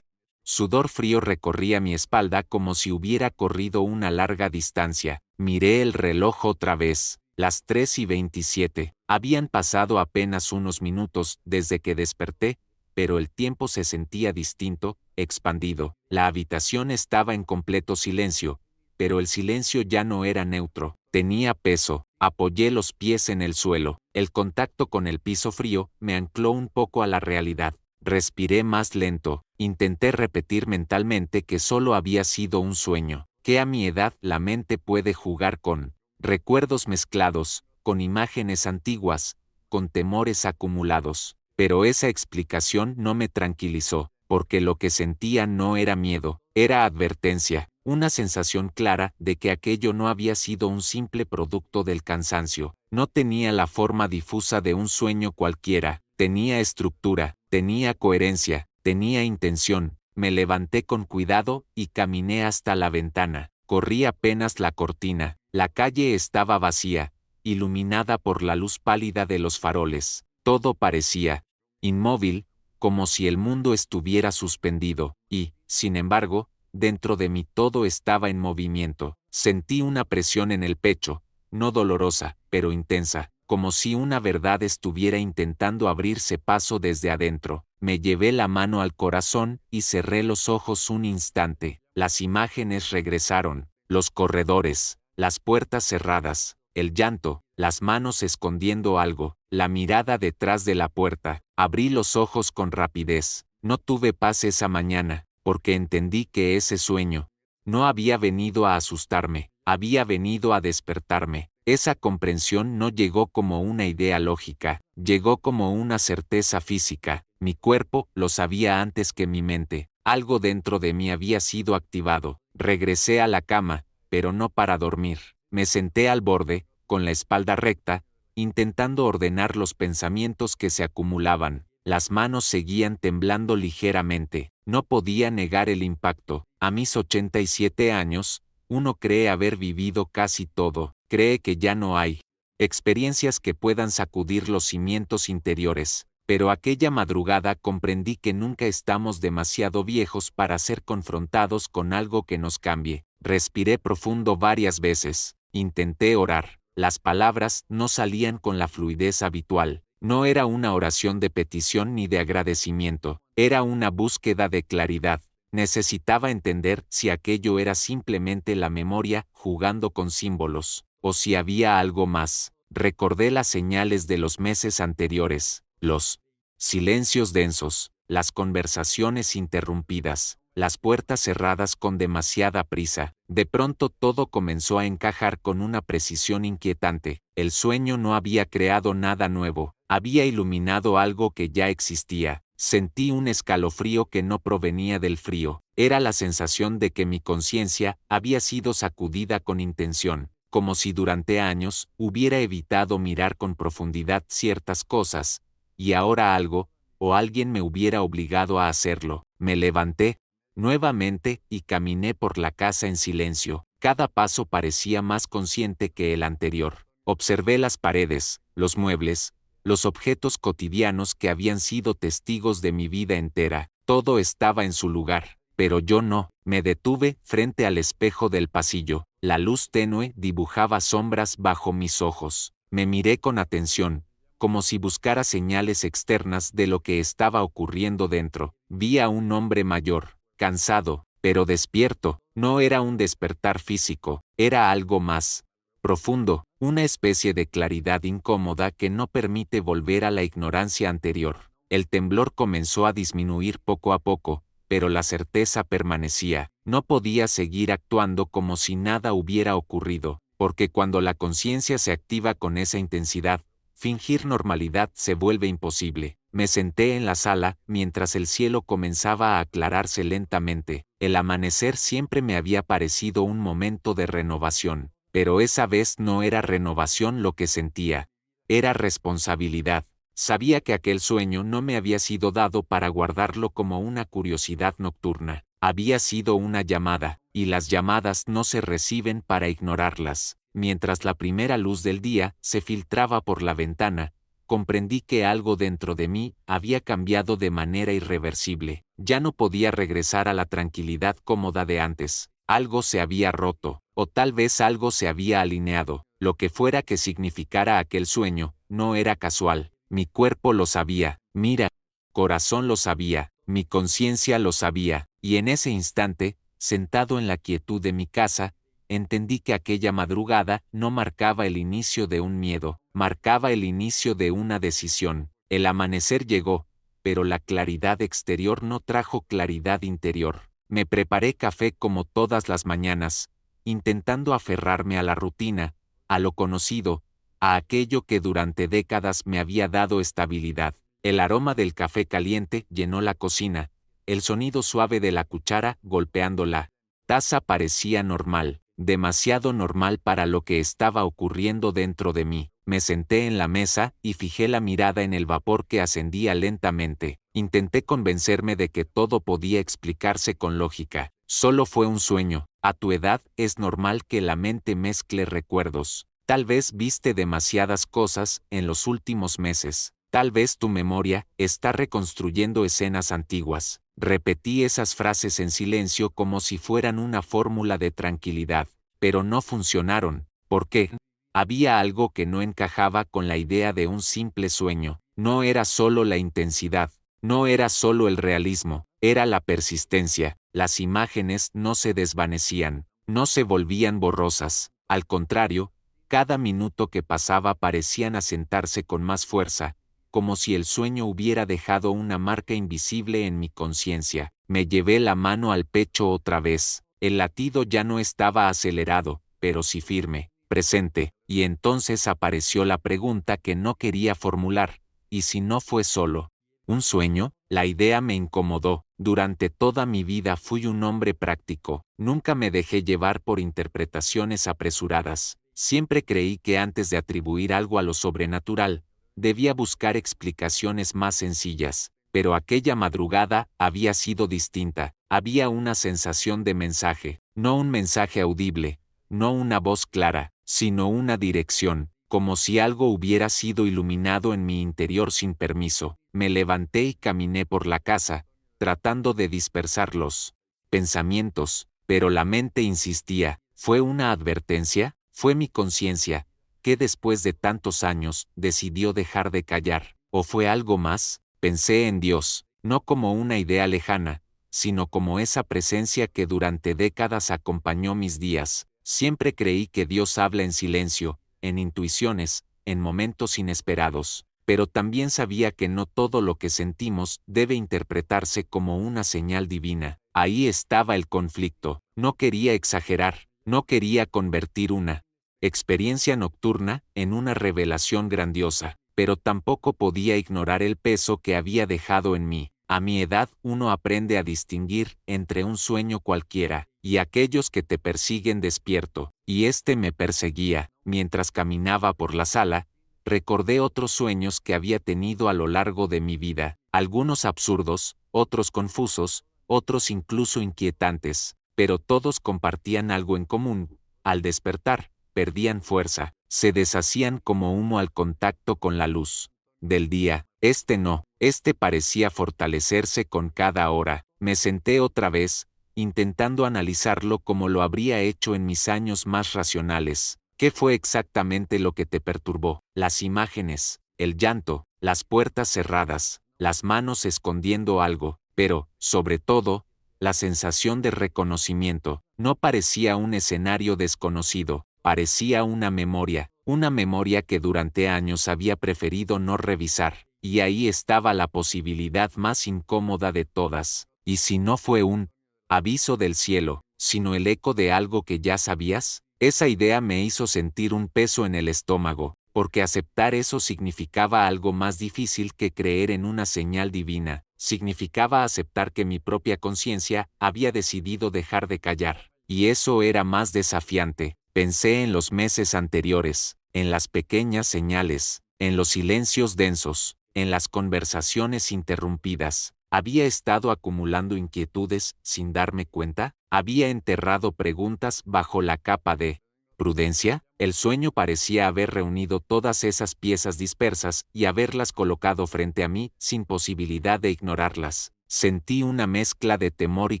sudor frío recorría mi espalda como si hubiera corrido una larga distancia. Miré el reloj otra vez. Las 3:27. Habían pasado apenas unos minutos desde que desperté, pero el tiempo se sentía distinto, expandido. La habitación estaba en completo silencio, pero el silencio ya no era neutro, tenía peso. Apoyé los pies en el suelo. El contacto con el piso frío me ancló un poco a la realidad. Respiré más lento. Intenté repetir mentalmente que solo había sido un sueño, que a mi edad la mente puede jugar con recuerdos mezclados, con imágenes antiguas, con temores acumulados. Pero esa explicación no me tranquilizó, porque lo que sentía no era miedo, era advertencia, una sensación clara de que aquello no había sido un simple producto del cansancio. No tenía la forma difusa de un sueño cualquiera, tenía estructura, tenía coherencia, tenía intención. Me levanté con cuidado y caminé hasta la ventana. Corrí apenas la cortina. La calle estaba vacía, iluminada por la luz pálida de los faroles. Todo parecía inmóvil, como si el mundo estuviera suspendido, y, sin embargo, dentro de mí todo estaba en movimiento. Sentí una presión en el pecho, no dolorosa, pero intensa, como si una verdad estuviera intentando abrirse paso desde adentro. Me llevé la mano al corazón y cerré los ojos un instante. Las imágenes regresaron, los corredores, las puertas cerradas, el llanto, las manos escondiendo algo, la mirada detrás de la puerta. Abrí los ojos con rapidez. No tuve paz esa mañana, porque entendí que ese sueño no había venido a asustarme, había venido a despertarme. Esa comprensión no llegó como una idea lógica, llegó como una certeza física. Mi cuerpo lo sabía antes que mi mente. Algo dentro de mí había sido activado. Regresé a la cama, pero no para dormir. Me senté al borde, con la espalda recta, intentando ordenar los pensamientos que se acumulaban. Las manos seguían temblando ligeramente. No podía negar el impacto. A mis 87 años, uno cree haber vivido casi todo. Cree que ya no hay experiencias que puedan sacudir los cimientos interiores. Pero aquella madrugada comprendí que nunca estamos demasiado viejos para ser confrontados con algo que nos cambie. Respiré profundo varias veces. Intenté orar. Las palabras no salían con la fluidez habitual. No era una oración de petición ni de agradecimiento. Era una búsqueda de claridad. Necesitaba entender si aquello era simplemente la memoria jugando con símbolos, o si había algo más. Recordé las señales de los meses anteriores, los silencios densos, las conversaciones interrumpidas, las puertas cerradas con demasiada prisa. De pronto todo comenzó a encajar con una precisión inquietante. El sueño no había creado nada nuevo, había iluminado algo que ya existía. Sentí un escalofrío que no provenía del frío. Era la sensación de que mi conciencia había sido sacudida con intención, como si durante años hubiera evitado mirar con profundidad ciertas cosas, y ahora algo, o alguien me hubiera obligado a hacerlo. Me levanté nuevamente y caminé por la casa en silencio. Cada paso parecía más consciente que el anterior. Observé las paredes, los muebles, los objetos cotidianos que habían sido testigos de mi vida entera. Todo estaba en su lugar, pero yo no. Me detuve frente al espejo del pasillo. La luz tenue dibujaba sombras bajo mis ojos. Me miré con atención, como si buscara señales externas de lo que estaba ocurriendo dentro. Vi a un hombre mayor, cansado, pero despierto. No era un despertar físico, era algo más profundo, una especie de claridad incómoda que no permite volver a la ignorancia anterior. El temblor comenzó a disminuir poco a poco, pero la certeza permanecía. No podía seguir actuando como si nada hubiera ocurrido, porque cuando la conciencia se activa con esa intensidad, fingir normalidad se vuelve imposible. Me senté en la sala mientras el cielo comenzaba a aclararse lentamente. El amanecer siempre me había parecido un momento de renovación, pero esa vez no era renovación lo que sentía, era responsabilidad. Sabía que aquel sueño no me había sido dado para guardarlo como una curiosidad nocturna. Había sido una llamada, y las llamadas no se reciben para ignorarlas. Mientras la primera luz del día se filtraba por la ventana, comprendí que algo dentro de mí había cambiado de manera irreversible. Ya no podía regresar a la tranquilidad cómoda de antes. Algo se había roto, o tal vez algo se había alineado. Lo que fuera que significara aquel sueño, no era casual. Mi cuerpo lo sabía, mira, corazón lo sabía, mi conciencia lo sabía, y en ese instante, sentado en la quietud de mi casa, entendí que aquella madrugada no marcaba el inicio de un miedo, marcaba el inicio de una decisión. El amanecer llegó, pero la claridad exterior no trajo claridad interior. Me preparé café como todas las mañanas, intentando aferrarme a la rutina, a lo conocido, a aquello que durante décadas me había dado estabilidad. El aroma del café caliente llenó la cocina, el sonido suave de la cuchara golpeando la taza parecía normal, demasiado normal para lo que estaba ocurriendo dentro de mí. Me senté en la mesa y fijé la mirada en el vapor que ascendía lentamente. Intenté convencerme de que todo podía explicarse con lógica. Solo fue un sueño. A tu edad es normal que la mente mezcle recuerdos. Tal vez viste demasiadas cosas en los últimos meses. Tal vez tu memoria está reconstruyendo escenas antiguas. Repetí esas frases en silencio como si fueran una fórmula de tranquilidad, pero no funcionaron. ¿Por qué? Había algo que no encajaba con la idea de un simple sueño. No era solo la intensidad, no era solo el realismo, era la persistencia. Las imágenes no se desvanecían, no se volvían borrosas. Al contrario, cada minuto que pasaba parecían asentarse con más fuerza, como si el sueño hubiera dejado una marca invisible en mi conciencia. Me llevé la mano al pecho otra vez. El latido ya no estaba acelerado, pero sí firme, presente, y entonces apareció la pregunta que no quería formular: ¿y si no fue solo un sueño? La idea me incomodó. Durante toda mi vida fui un hombre práctico. Nunca me dejé llevar por interpretaciones apresuradas. Siempre creí que antes de atribuir algo a lo sobrenatural, debía buscar explicaciones más sencillas. Pero aquella madrugada había sido distinta. Había una sensación de mensaje, no un mensaje audible, no una voz clara, sino una dirección, como si algo hubiera sido iluminado en mi interior sin permiso. Me levanté y caminé por la casa, tratando de dispersar los pensamientos, pero la mente insistía. ¿Fue una advertencia? ¿Fue mi conciencia, que después de tantos años decidió dejar de callar? ¿O fue algo más? Pensé en Dios, no como una idea lejana, sino como esa presencia que durante décadas acompañó mis días. Siempre creí que Dios habla en silencio, en intuiciones, en momentos inesperados, pero también sabía que no todo lo que sentimos debe interpretarse como una señal divina. Ahí estaba el conflicto. No quería exagerar, no quería convertir una experiencia nocturna en una revelación grandiosa, pero tampoco podía ignorar el peso que había dejado en mí. A mi edad uno aprende a distinguir entre un sueño cualquiera y aquellos que te persiguen despierto, y este me perseguía. Mientras caminaba por la sala, recordé otros sueños que había tenido a lo largo de mi vida, algunos absurdos, otros confusos, otros incluso inquietantes, pero todos compartían algo en común. Al despertar, perdían fuerza, se deshacían como humo al contacto con la luz del día. Este parecía fortalecerse con cada hora. Me senté otra vez, intentando analizarlo como lo habría hecho en mis años más racionales. ¿Qué fue exactamente lo que te perturbó? Las imágenes, el llanto, las puertas cerradas, las manos escondiendo algo, pero, sobre todo, la sensación de reconocimiento. No parecía un escenario desconocido, parecía una memoria que durante años había preferido no revisar, y ahí estaba la posibilidad más incómoda de todas. ¿Y si no fue un aviso del cielo, sino el eco de algo que ya sabías? Esa idea me hizo sentir un peso en el estómago, porque aceptar eso significaba algo más difícil que creer en una señal divina, significaba aceptar que mi propia conciencia había decidido dejar de callar, y eso era más desafiante. Pensé en los meses anteriores, en las pequeñas señales, en los silencios densos, en las conversaciones interrumpidas. ¿Había estado acumulando inquietudes sin darme cuenta? ¿Había enterrado preguntas bajo la capa de prudencia? El sueño parecía haber reunido todas esas piezas dispersas y haberlas colocado frente a mí sin posibilidad de ignorarlas. Sentí una mezcla de temor y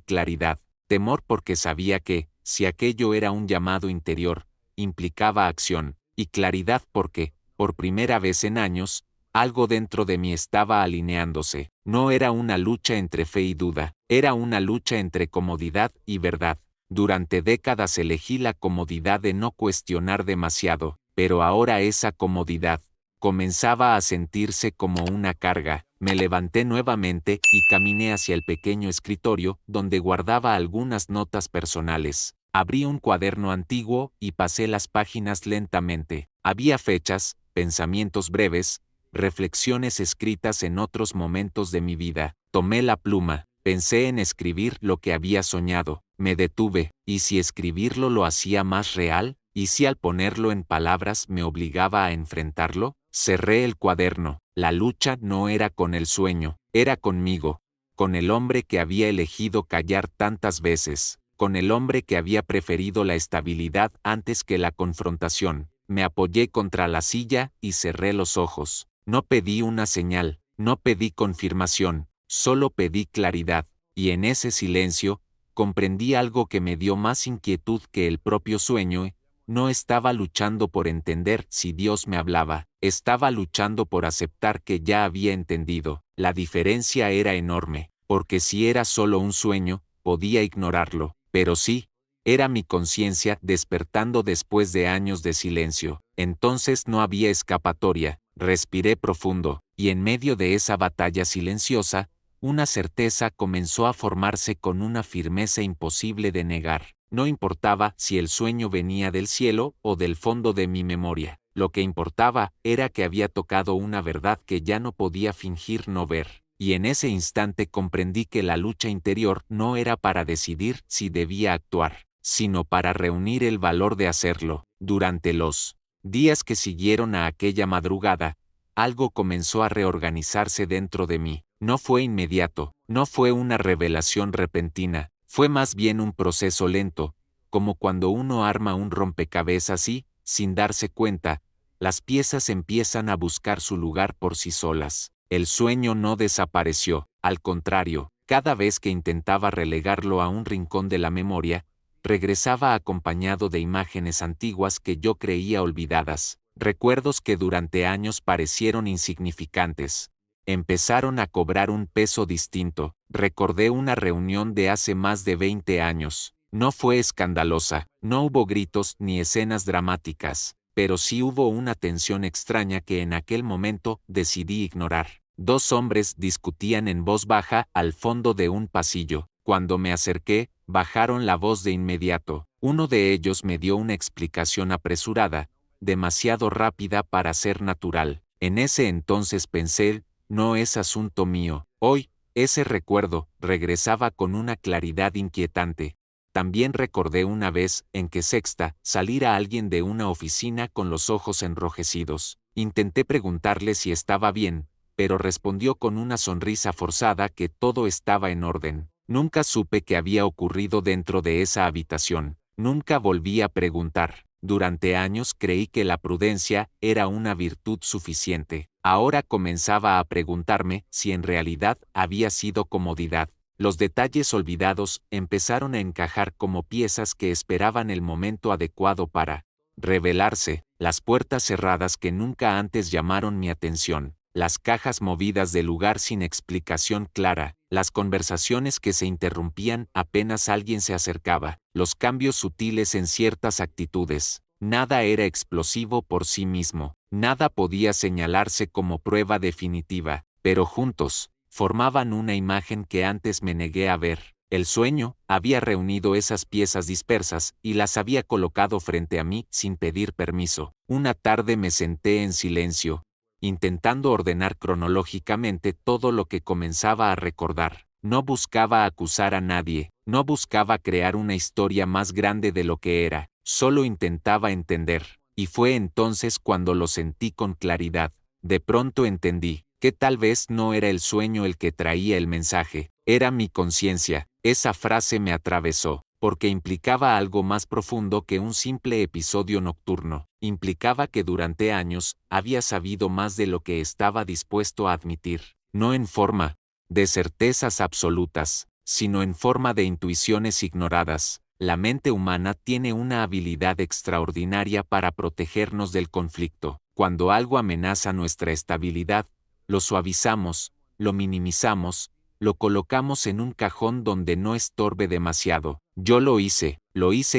claridad. Temor porque sabía que, si aquello era un llamado interior, implicaba acción, y claridad porque, por primera vez en años, algo dentro de mí estaba alineándose. No era una lucha entre fe y duda, era una lucha entre comodidad y verdad. Durante décadas elegí la comodidad de no cuestionar demasiado, pero ahora esa comodidad comenzaba a sentirse como una carga. Me levanté nuevamente y caminé hacia el pequeño escritorio donde guardaba algunas notas personales. Abrí un cuaderno antiguo y pasé las páginas lentamente. Había fechas, pensamientos breves, reflexiones escritas en otros momentos de mi vida. Tomé la pluma, pensé en escribir lo que había soñado. Me detuve, ¿y si escribirlo lo hacía más real? ¿Y si al ponerlo en palabras me obligaba a enfrentarlo? Cerré el cuaderno. La lucha no era con el sueño, era conmigo, con el hombre que había elegido callar tantas veces, con el hombre que había preferido la estabilidad antes que la confrontación. Me apoyé contra la silla y cerré los ojos. No pedí una señal, no pedí confirmación, solo pedí claridad, y en ese silencio, comprendí algo que me dio más inquietud que el propio sueño. No estaba luchando por entender si Dios me hablaba, estaba luchando por aceptar que ya había entendido. La diferencia era enorme, porque si era solo un sueño, podía ignorarlo, pero sí, era mi conciencia despertando después de años de silencio. Entonces no había escapatoria. Respiré profundo, y en medio de esa batalla silenciosa, una certeza comenzó a formarse con una firmeza imposible de negar. No importaba si el sueño venía del cielo o del fondo de mi memoria. Lo que importaba era que había tocado una verdad que ya no podía fingir no ver. Y en ese instante comprendí que la lucha interior no era para decidir si debía actuar, sino para reunir el valor de hacerlo. Durante los días que siguieron a aquella madrugada, algo comenzó a reorganizarse dentro de mí. No fue inmediato, no fue una revelación repentina, fue más bien un proceso lento, como cuando uno arma un rompecabezas y, sin darse cuenta, las piezas empiezan a buscar su lugar por sí solas. El sueño no desapareció, al contrario, cada vez que intentaba relegarlo a un rincón de la memoria, regresaba acompañado de imágenes antiguas que yo creía olvidadas, recuerdos que durante años parecieron insignificantes. Empezaron a cobrar un peso distinto. Recordé una reunión de hace más de 20 años. No fue escandalosa, no hubo gritos ni escenas dramáticas, pero sí hubo una tensión extraña que en aquel momento decidí ignorar. Dos hombres discutían en voz baja al fondo de un pasillo. Cuando me acerqué, bajaron la voz de inmediato. Uno de ellos me dio una explicación apresurada, demasiado rápida para ser natural. En ese entonces pensé, no es asunto mío. Hoy, ese recuerdo regresaba con una claridad inquietante. También recordé una vez en que sexta salir a alguien de una oficina con los ojos enrojecidos. Intenté preguntarle si estaba bien, pero respondió con una sonrisa forzada que todo estaba en orden. Nunca supe qué había ocurrido dentro de esa habitación. Nunca volví a preguntar. Durante años creí que la prudencia era una virtud suficiente. Ahora comenzaba a preguntarme si en realidad había sido comodidad. Los detalles olvidados empezaron a encajar como piezas que esperaban el momento adecuado para revelarse, las puertas cerradas que nunca antes llamaron mi atención, las cajas movidas de lugar sin explicación clara, las conversaciones que se interrumpían apenas alguien se acercaba, los cambios sutiles en ciertas actitudes. Nada era explosivo por sí mismo, nada podía señalarse como prueba definitiva, pero juntos, formaban una imagen que antes me negué a ver. El sueño había reunido esas piezas dispersas y las había colocado frente a mí sin pedir permiso. Una tarde me senté en silencio, intentando ordenar cronológicamente todo lo que comenzaba a recordar. No buscaba acusar a nadie, no buscaba crear una historia más grande de lo que era, solo intentaba entender. Y fue entonces cuando lo sentí con claridad. De pronto entendí que tal vez no era el sueño el que traía el mensaje, era mi conciencia. Esa frase me atravesó, porque implicaba algo más profundo que un simple episodio nocturno. Implicaba que durante años había sabido más de lo que estaba dispuesto a admitir, no en forma de certezas absolutas, sino en forma de intuiciones ignoradas. La mente humana tiene una habilidad extraordinaria para protegernos del conflicto. Cuando algo amenaza nuestra estabilidad, lo suavizamos, lo minimizamos, lo colocamos en un cajón donde no estorbe demasiado. Yo lo hice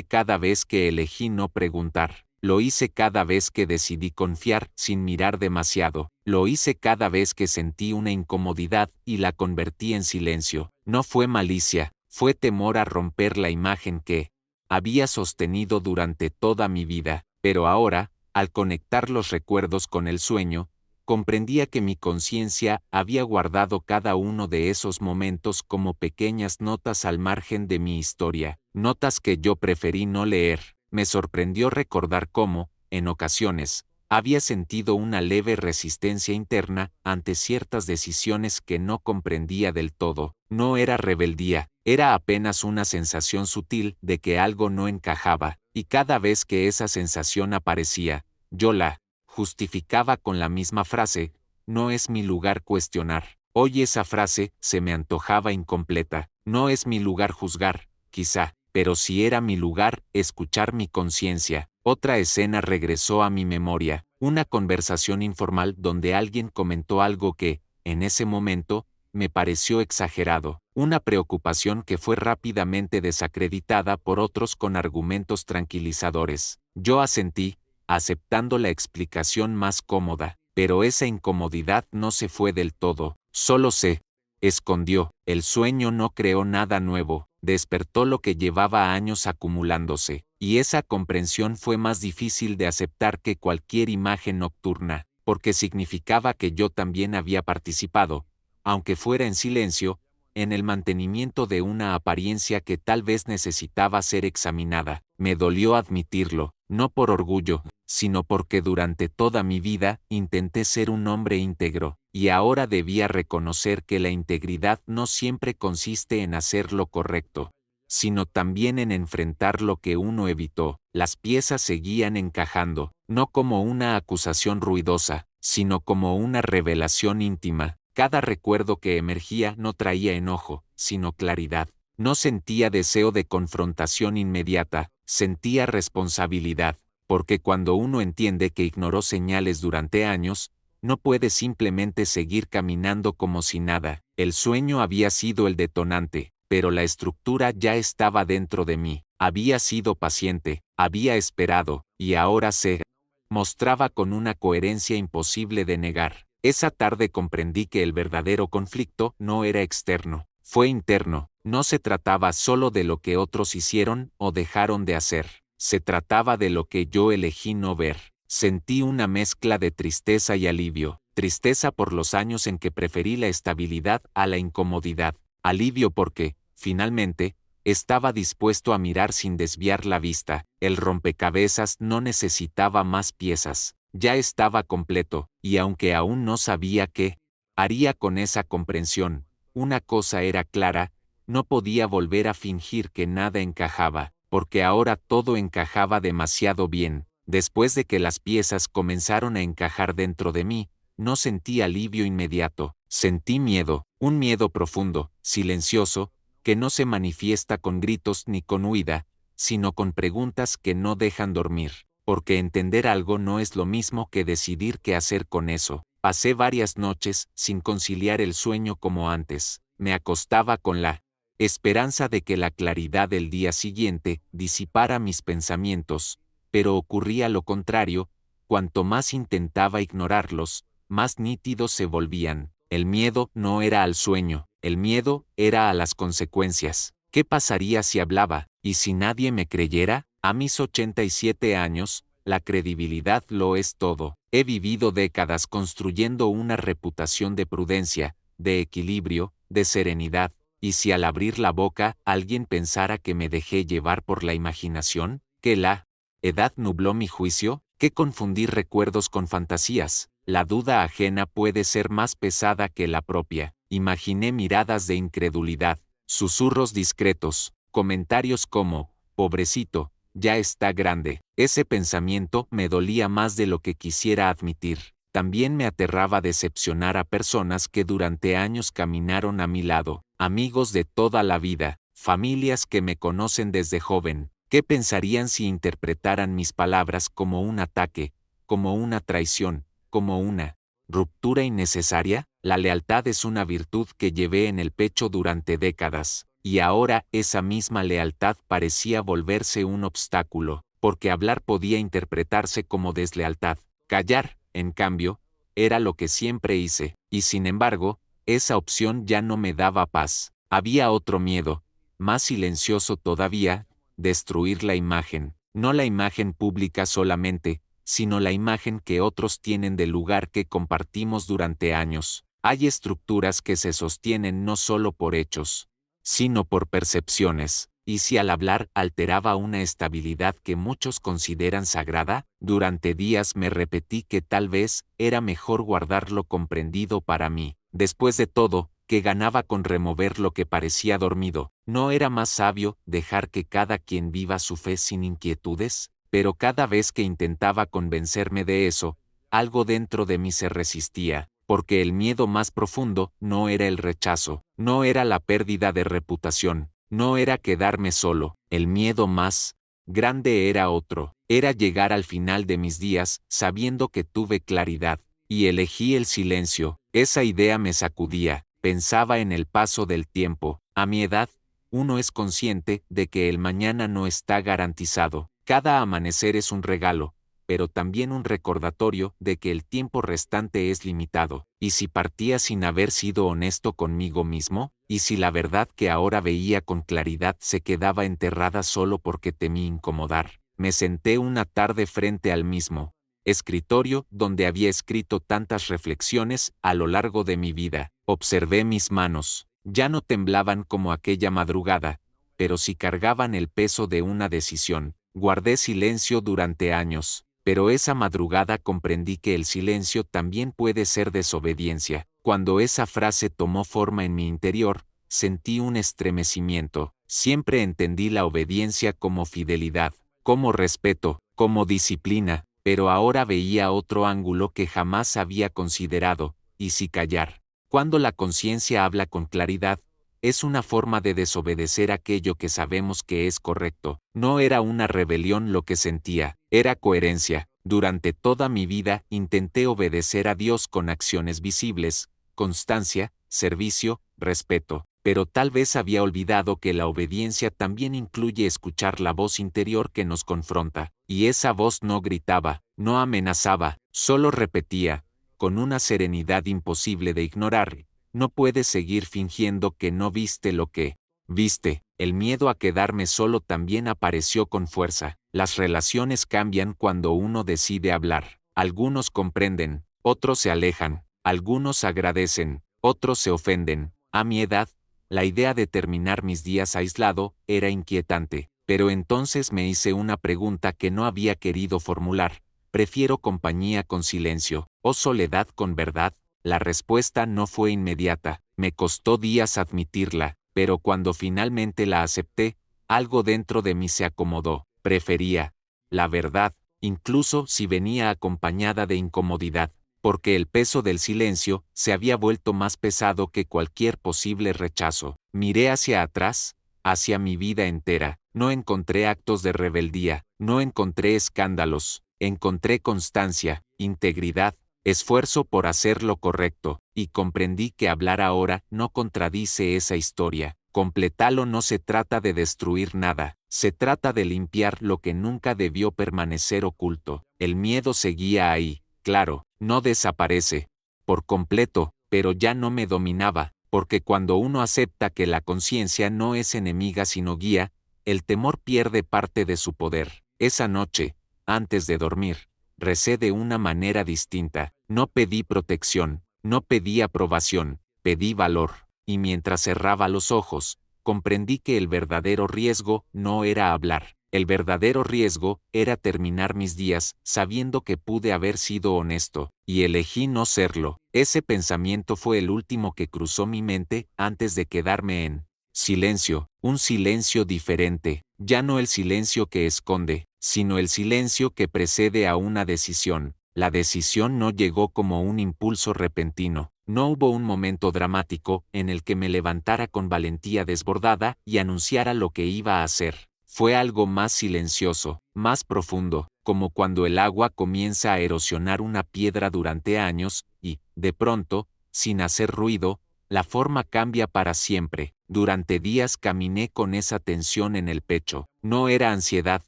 cada vez que elegí no preguntar, lo hice cada vez que decidí confiar sin mirar demasiado, lo hice cada vez que sentí una incomodidad y la convertí en silencio. No fue malicia, fue temor a romper la imagen que había sostenido durante toda mi vida, pero ahora, al conectar los recuerdos con el sueño, comprendía que mi conciencia había guardado cada uno de esos momentos como pequeñas notas al margen de mi historia, notas que yo preferí no leer. Me sorprendió recordar cómo, en ocasiones, había sentido una leve resistencia interna ante ciertas decisiones que no comprendía del todo. No era rebeldía, era apenas una sensación sutil de que algo no encajaba, y cada vez que esa sensación aparecía, yo la justificaba con la misma frase: no es mi lugar cuestionar. Hoy esa frase se me antojaba incompleta. No es mi lugar juzgar, quizá, pero sí era mi lugar escuchar mi conciencia. Otra escena regresó a mi memoria, una conversación informal donde alguien comentó algo que, en ese momento, me pareció exagerado, una preocupación que fue rápidamente desacreditada por otros con argumentos tranquilizadores. Yo asentí, aceptando la explicación más cómoda, pero esa incomodidad no se fue del todo, solo se escondió. El sueño no creó nada nuevo, despertó lo que llevaba años acumulándose, y esa comprensión fue más difícil de aceptar que cualquier imagen nocturna, porque significaba que yo también había participado, aunque fuera en silencio, en el mantenimiento de una apariencia que tal vez necesitaba ser examinada. Me dolió admitirlo, no por orgullo, sino porque durante toda mi vida intenté ser un hombre íntegro, y ahora debía reconocer que la integridad no siempre consiste en hacer lo correcto, sino también en enfrentar lo que uno evitó. Las piezas seguían encajando, no como una acusación ruidosa, sino como una revelación íntima. Cada recuerdo que emergía no traía enojo, sino claridad. No sentía deseo de confrontación inmediata, sentía responsabilidad, porque cuando uno entiende que ignoró señales durante años, no puede simplemente seguir caminando como si nada. El sueño había sido el detonante, pero la estructura ya estaba dentro de mí. Había sido paciente, había esperado, y ahora se mostraba con una coherencia imposible de negar. Esa tarde comprendí que el verdadero conflicto no era externo, fue interno. No se trataba solo de lo que otros hicieron o dejaron de hacer, se trataba de lo que yo elegí no ver. Sentí una mezcla de tristeza y alivio, tristeza por los años en que preferí la estabilidad a la incomodidad, alivio porque, finalmente, estaba dispuesto a mirar sin desviar la vista. El rompecabezas no necesitaba más piezas, ya estaba completo, y aunque aún no sabía qué haría con esa comprensión, una cosa era clara: no podía volver a fingir que nada encajaba, porque ahora todo encajaba demasiado bien. Después de que las piezas comenzaron a encajar dentro de mí, no sentí alivio inmediato, sentí miedo, un miedo profundo, silencioso, que no se manifiesta con gritos ni con huida, sino con preguntas que no dejan dormir. porque entender algo no es lo mismo que decidir qué hacer con eso. Pasé varias noches sin conciliar el sueño como antes. Me acostaba con la esperanza de que la claridad del día siguiente disipara mis pensamientos, pero ocurría lo contrario. Cuanto más intentaba ignorarlos, más nítidos se volvían. El miedo no era al sueño, el miedo era a las consecuencias. ¿Qué pasaría si hablaba? ¿Y si nadie me creyera? A mis 87 años, la credibilidad lo es todo. He vivido décadas construyendo una reputación de prudencia, de equilibrio, de serenidad, y si al abrir la boca alguien pensara que me dejé llevar por la imaginación, que la edad nubló mi juicio, que confundir recuerdos con fantasías, la duda ajena puede ser más pesada que la propia. Imaginé miradas de incredulidad, susurros discretos, comentarios como, pobrecito, ya está grande. Ese pensamiento me dolía más de lo que quisiera admitir. También me aterraba decepcionar a personas que durante años caminaron a mi lado, amigos de toda la vida, familias que me conocen desde joven. ¿Qué pensarían si interpretaran mis palabras como un ataque, como una traición, como una ruptura innecesaria? La lealtad es una virtud que llevé en el pecho durante décadas, y ahora esa misma lealtad parecía volverse un obstáculo, porque hablar podía interpretarse como deslealtad. Callar, en cambio, era lo que siempre hice, y sin embargo, esa opción ya no me daba paz. Había otro miedo, más silencioso todavía: destruir la imagen, no la imagen pública solamente, sino la imagen que otros tienen del lugar que compartimos durante años. Hay estructuras que se sostienen no solo por hechos, sino por percepciones, y si al hablar alteraba una estabilidad que muchos consideran sagrada, durante días me repetí que tal vez era mejor guardarlo comprendido para mí. Después de todo, ¿qué ganaba con remover lo que parecía dormido? ¿No era más sabio dejar que cada quien viva su fe sin inquietudes? Pero cada vez que intentaba convencerme de eso, algo dentro de mí se resistía, porque el miedo más profundo no era el rechazo, no era la pérdida de reputación, no era quedarme solo. El miedo más grande era otro, era llegar al final de mis días sabiendo que tuve claridad, y elegí el silencio. Esa idea me sacudía. Pensaba en el paso del tiempo. A mi edad, uno es consciente de que el mañana no está garantizado. Cada amanecer es un regalo, pero también un recordatorio de que el tiempo restante es limitado. ¿Y si partía sin haber sido honesto conmigo mismo? ¿Y si la verdad que ahora veía con claridad se quedaba enterrada solo porque temí incomodar? Me senté una tarde frente al mismo escritorio donde había escrito tantas reflexiones a lo largo de mi vida. Observé mis manos. Ya no temblaban como aquella madrugada, pero sí cargaban el peso de una decisión. Guardé silencio durante años, pero esa madrugada comprendí que el silencio también puede ser desobediencia. Cuando esa frase tomó forma en mi interior, sentí un estremecimiento. Siempre entendí la obediencia como fidelidad, como respeto, como disciplina, pero ahora veía otro ángulo que jamás había considerado: ¿y si callar? Cuando la conciencia habla con claridad, es una forma de desobedecer aquello que sabemos que es correcto. No era una rebelión lo que sentía, era coherencia. Durante toda mi vida intenté obedecer a Dios con acciones visibles, constancia, servicio, respeto, pero tal vez había olvidado que la obediencia también incluye escuchar la voz interior que nos confronta, y esa voz no gritaba, no amenazaba, solo repetía, con una serenidad imposible de ignorar: no puedes seguir fingiendo que no viste lo que viste. El miedo a quedarme solo también apareció con fuerza. Las relaciones cambian cuando uno decide hablar. Algunos comprenden, otros se alejan, algunos agradecen, otros se ofenden. A mi edad, la idea de terminar mis días aislado era inquietante, pero entonces me hice una pregunta que no había querido formular: ¿prefiero compañía con silencio, o soledad con verdad? La respuesta no fue inmediata, me costó días admitirla, pero cuando finalmente la acepté, algo dentro de mí se acomodó. Prefería la verdad, incluso si venía acompañada de incomodidad, porque el peso del silencio se había vuelto más pesado que cualquier posible rechazo. Miré hacia atrás, hacia mi vida entera. No encontré actos de rebeldía, no encontré escándalos, encontré constancia, integridad, esfuerzo por hacer lo correcto, y comprendí que hablar ahora no contradice esa historia. Completalo no se trata de destruir nada, se trata de limpiar lo que nunca debió permanecer oculto. El miedo seguía ahí, claro, no desaparece por completo, pero ya no me dominaba, porque cuando uno acepta que la conciencia no es enemiga sino guía, el temor pierde parte de su poder. Esa noche, antes de dormir, recé de una manera distinta. No pedí protección, no pedí aprobación, pedí valor, y mientras cerraba los ojos, comprendí que el verdadero riesgo no era hablar. El verdadero riesgo era terminar mis días sabiendo que pude haber sido honesto, y elegí no serlo. Ese pensamiento fue el último que cruzó mi mente antes de quedarme en silencio, un silencio diferente, ya no el silencio que esconde, sino el silencio que precede a una decisión. La decisión no llegó como un impulso repentino, no hubo un momento dramático en el que me levantara con valentía desbordada y anunciara lo que iba a hacer. Fue algo más silencioso, más profundo, como cuando el agua comienza a erosionar una piedra durante años, y, de pronto, sin hacer ruido, la forma cambia para siempre. Durante días caminé con esa tensión en el pecho. No era ansiedad,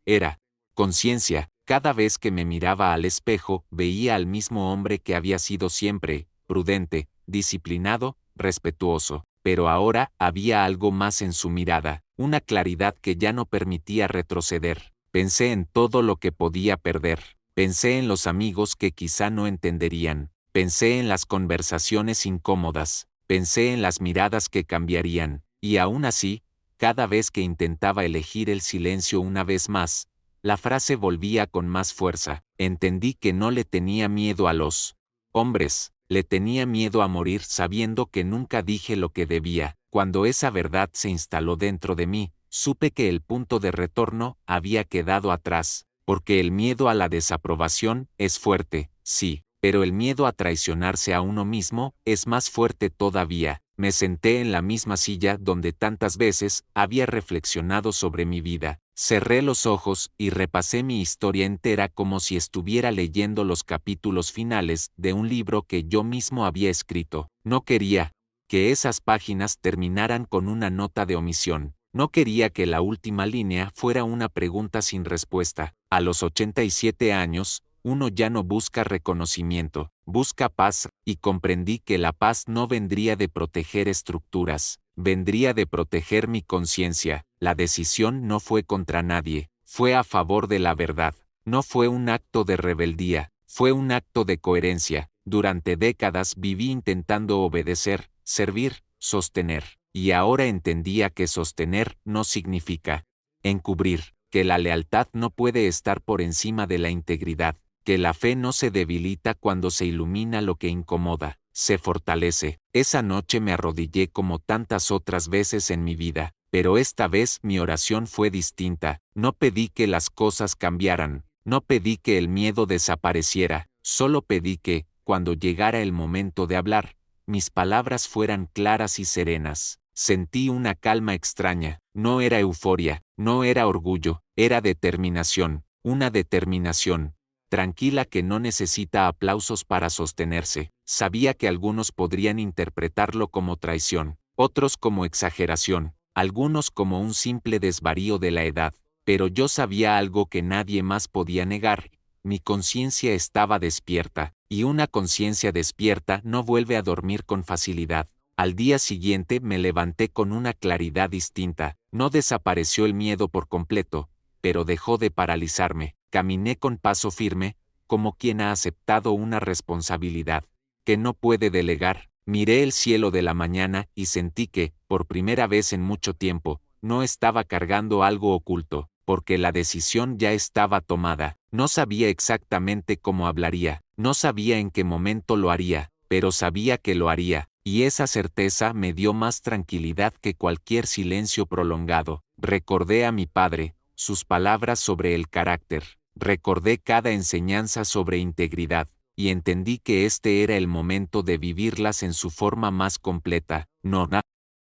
era conciencia. Cada vez que me miraba al espejo, veía al mismo hombre que había sido siempre, prudente, disciplinado, respetuoso. Pero ahora había algo más en su mirada, una claridad que ya no permitía retroceder. Pensé en todo lo que podía perder. Pensé en los amigos que quizá no entenderían. Pensé en las conversaciones incómodas. Pensé en las miradas que cambiarían. Y aún así, cada vez que intentaba elegir el silencio una vez más, la frase volvía con más fuerza. Entendí que no le tenía miedo a los hombres. Le tenía miedo a morir sabiendo que nunca dije lo que debía. Cuando esa verdad se instaló dentro de mí, supe que el punto de retorno había quedado atrás, porque el miedo a la desaprobación es fuerte, sí, pero el miedo a traicionarse a uno mismo es más fuerte todavía. Me senté en la misma silla donde tantas veces había reflexionado sobre mi vida. Cerré los ojos y repasé mi historia entera como si estuviera leyendo los capítulos finales de un libro que yo mismo había escrito. No quería que esas páginas terminaran con una nota de omisión. No quería que la última línea fuera una pregunta sin respuesta. A los 87 años, uno ya no busca reconocimiento, busca paz, y comprendí que la paz no vendría de proteger estructuras, vendría de proteger mi conciencia. La decisión no fue contra nadie, fue a favor de la verdad. No fue un acto de rebeldía, fue un acto de coherencia. Durante décadas viví intentando obedecer, servir, sostener, y ahora entendía que sostener no significa encubrir, que la lealtad no puede estar por encima de la integridad, que la fe no se debilita cuando se ilumina lo que incomoda, se fortalece. Esa noche me arrodillé como tantas otras veces en mi vida, pero esta vez mi oración fue distinta. No pedí que las cosas cambiaran, no pedí que el miedo desapareciera, solo pedí que, cuando llegara el momento de hablar, mis palabras fueran claras y serenas. Sentí una calma extraña, no era euforia, no era orgullo, era determinación, una determinación tranquila que no necesita aplausos para sostenerse. Sabía que algunos podrían interpretarlo como traición, otros como exageración, algunos como un simple desvarío de la edad, pero yo sabía algo que nadie más podía negar. Mi conciencia estaba despierta, y una conciencia despierta no vuelve a dormir con facilidad. Al día siguiente me levanté con una claridad distinta. No desapareció el miedo por completo, pero dejó de paralizarme. Caminé con paso firme, como quien ha aceptado una responsabilidad que no puede delegar. Miré el cielo de la mañana y sentí que, por primera vez en mucho tiempo, no estaba cargando algo oculto, porque la decisión ya estaba tomada. No sabía exactamente cómo hablaría, no sabía en qué momento lo haría, pero sabía que lo haría, y esa certeza me dio más tranquilidad que cualquier silencio prolongado. Recordé a mi padre, sus palabras sobre el carácter, recordé cada enseñanza sobre integridad, y entendí que este era el momento de vivirlas en su forma más completa. No,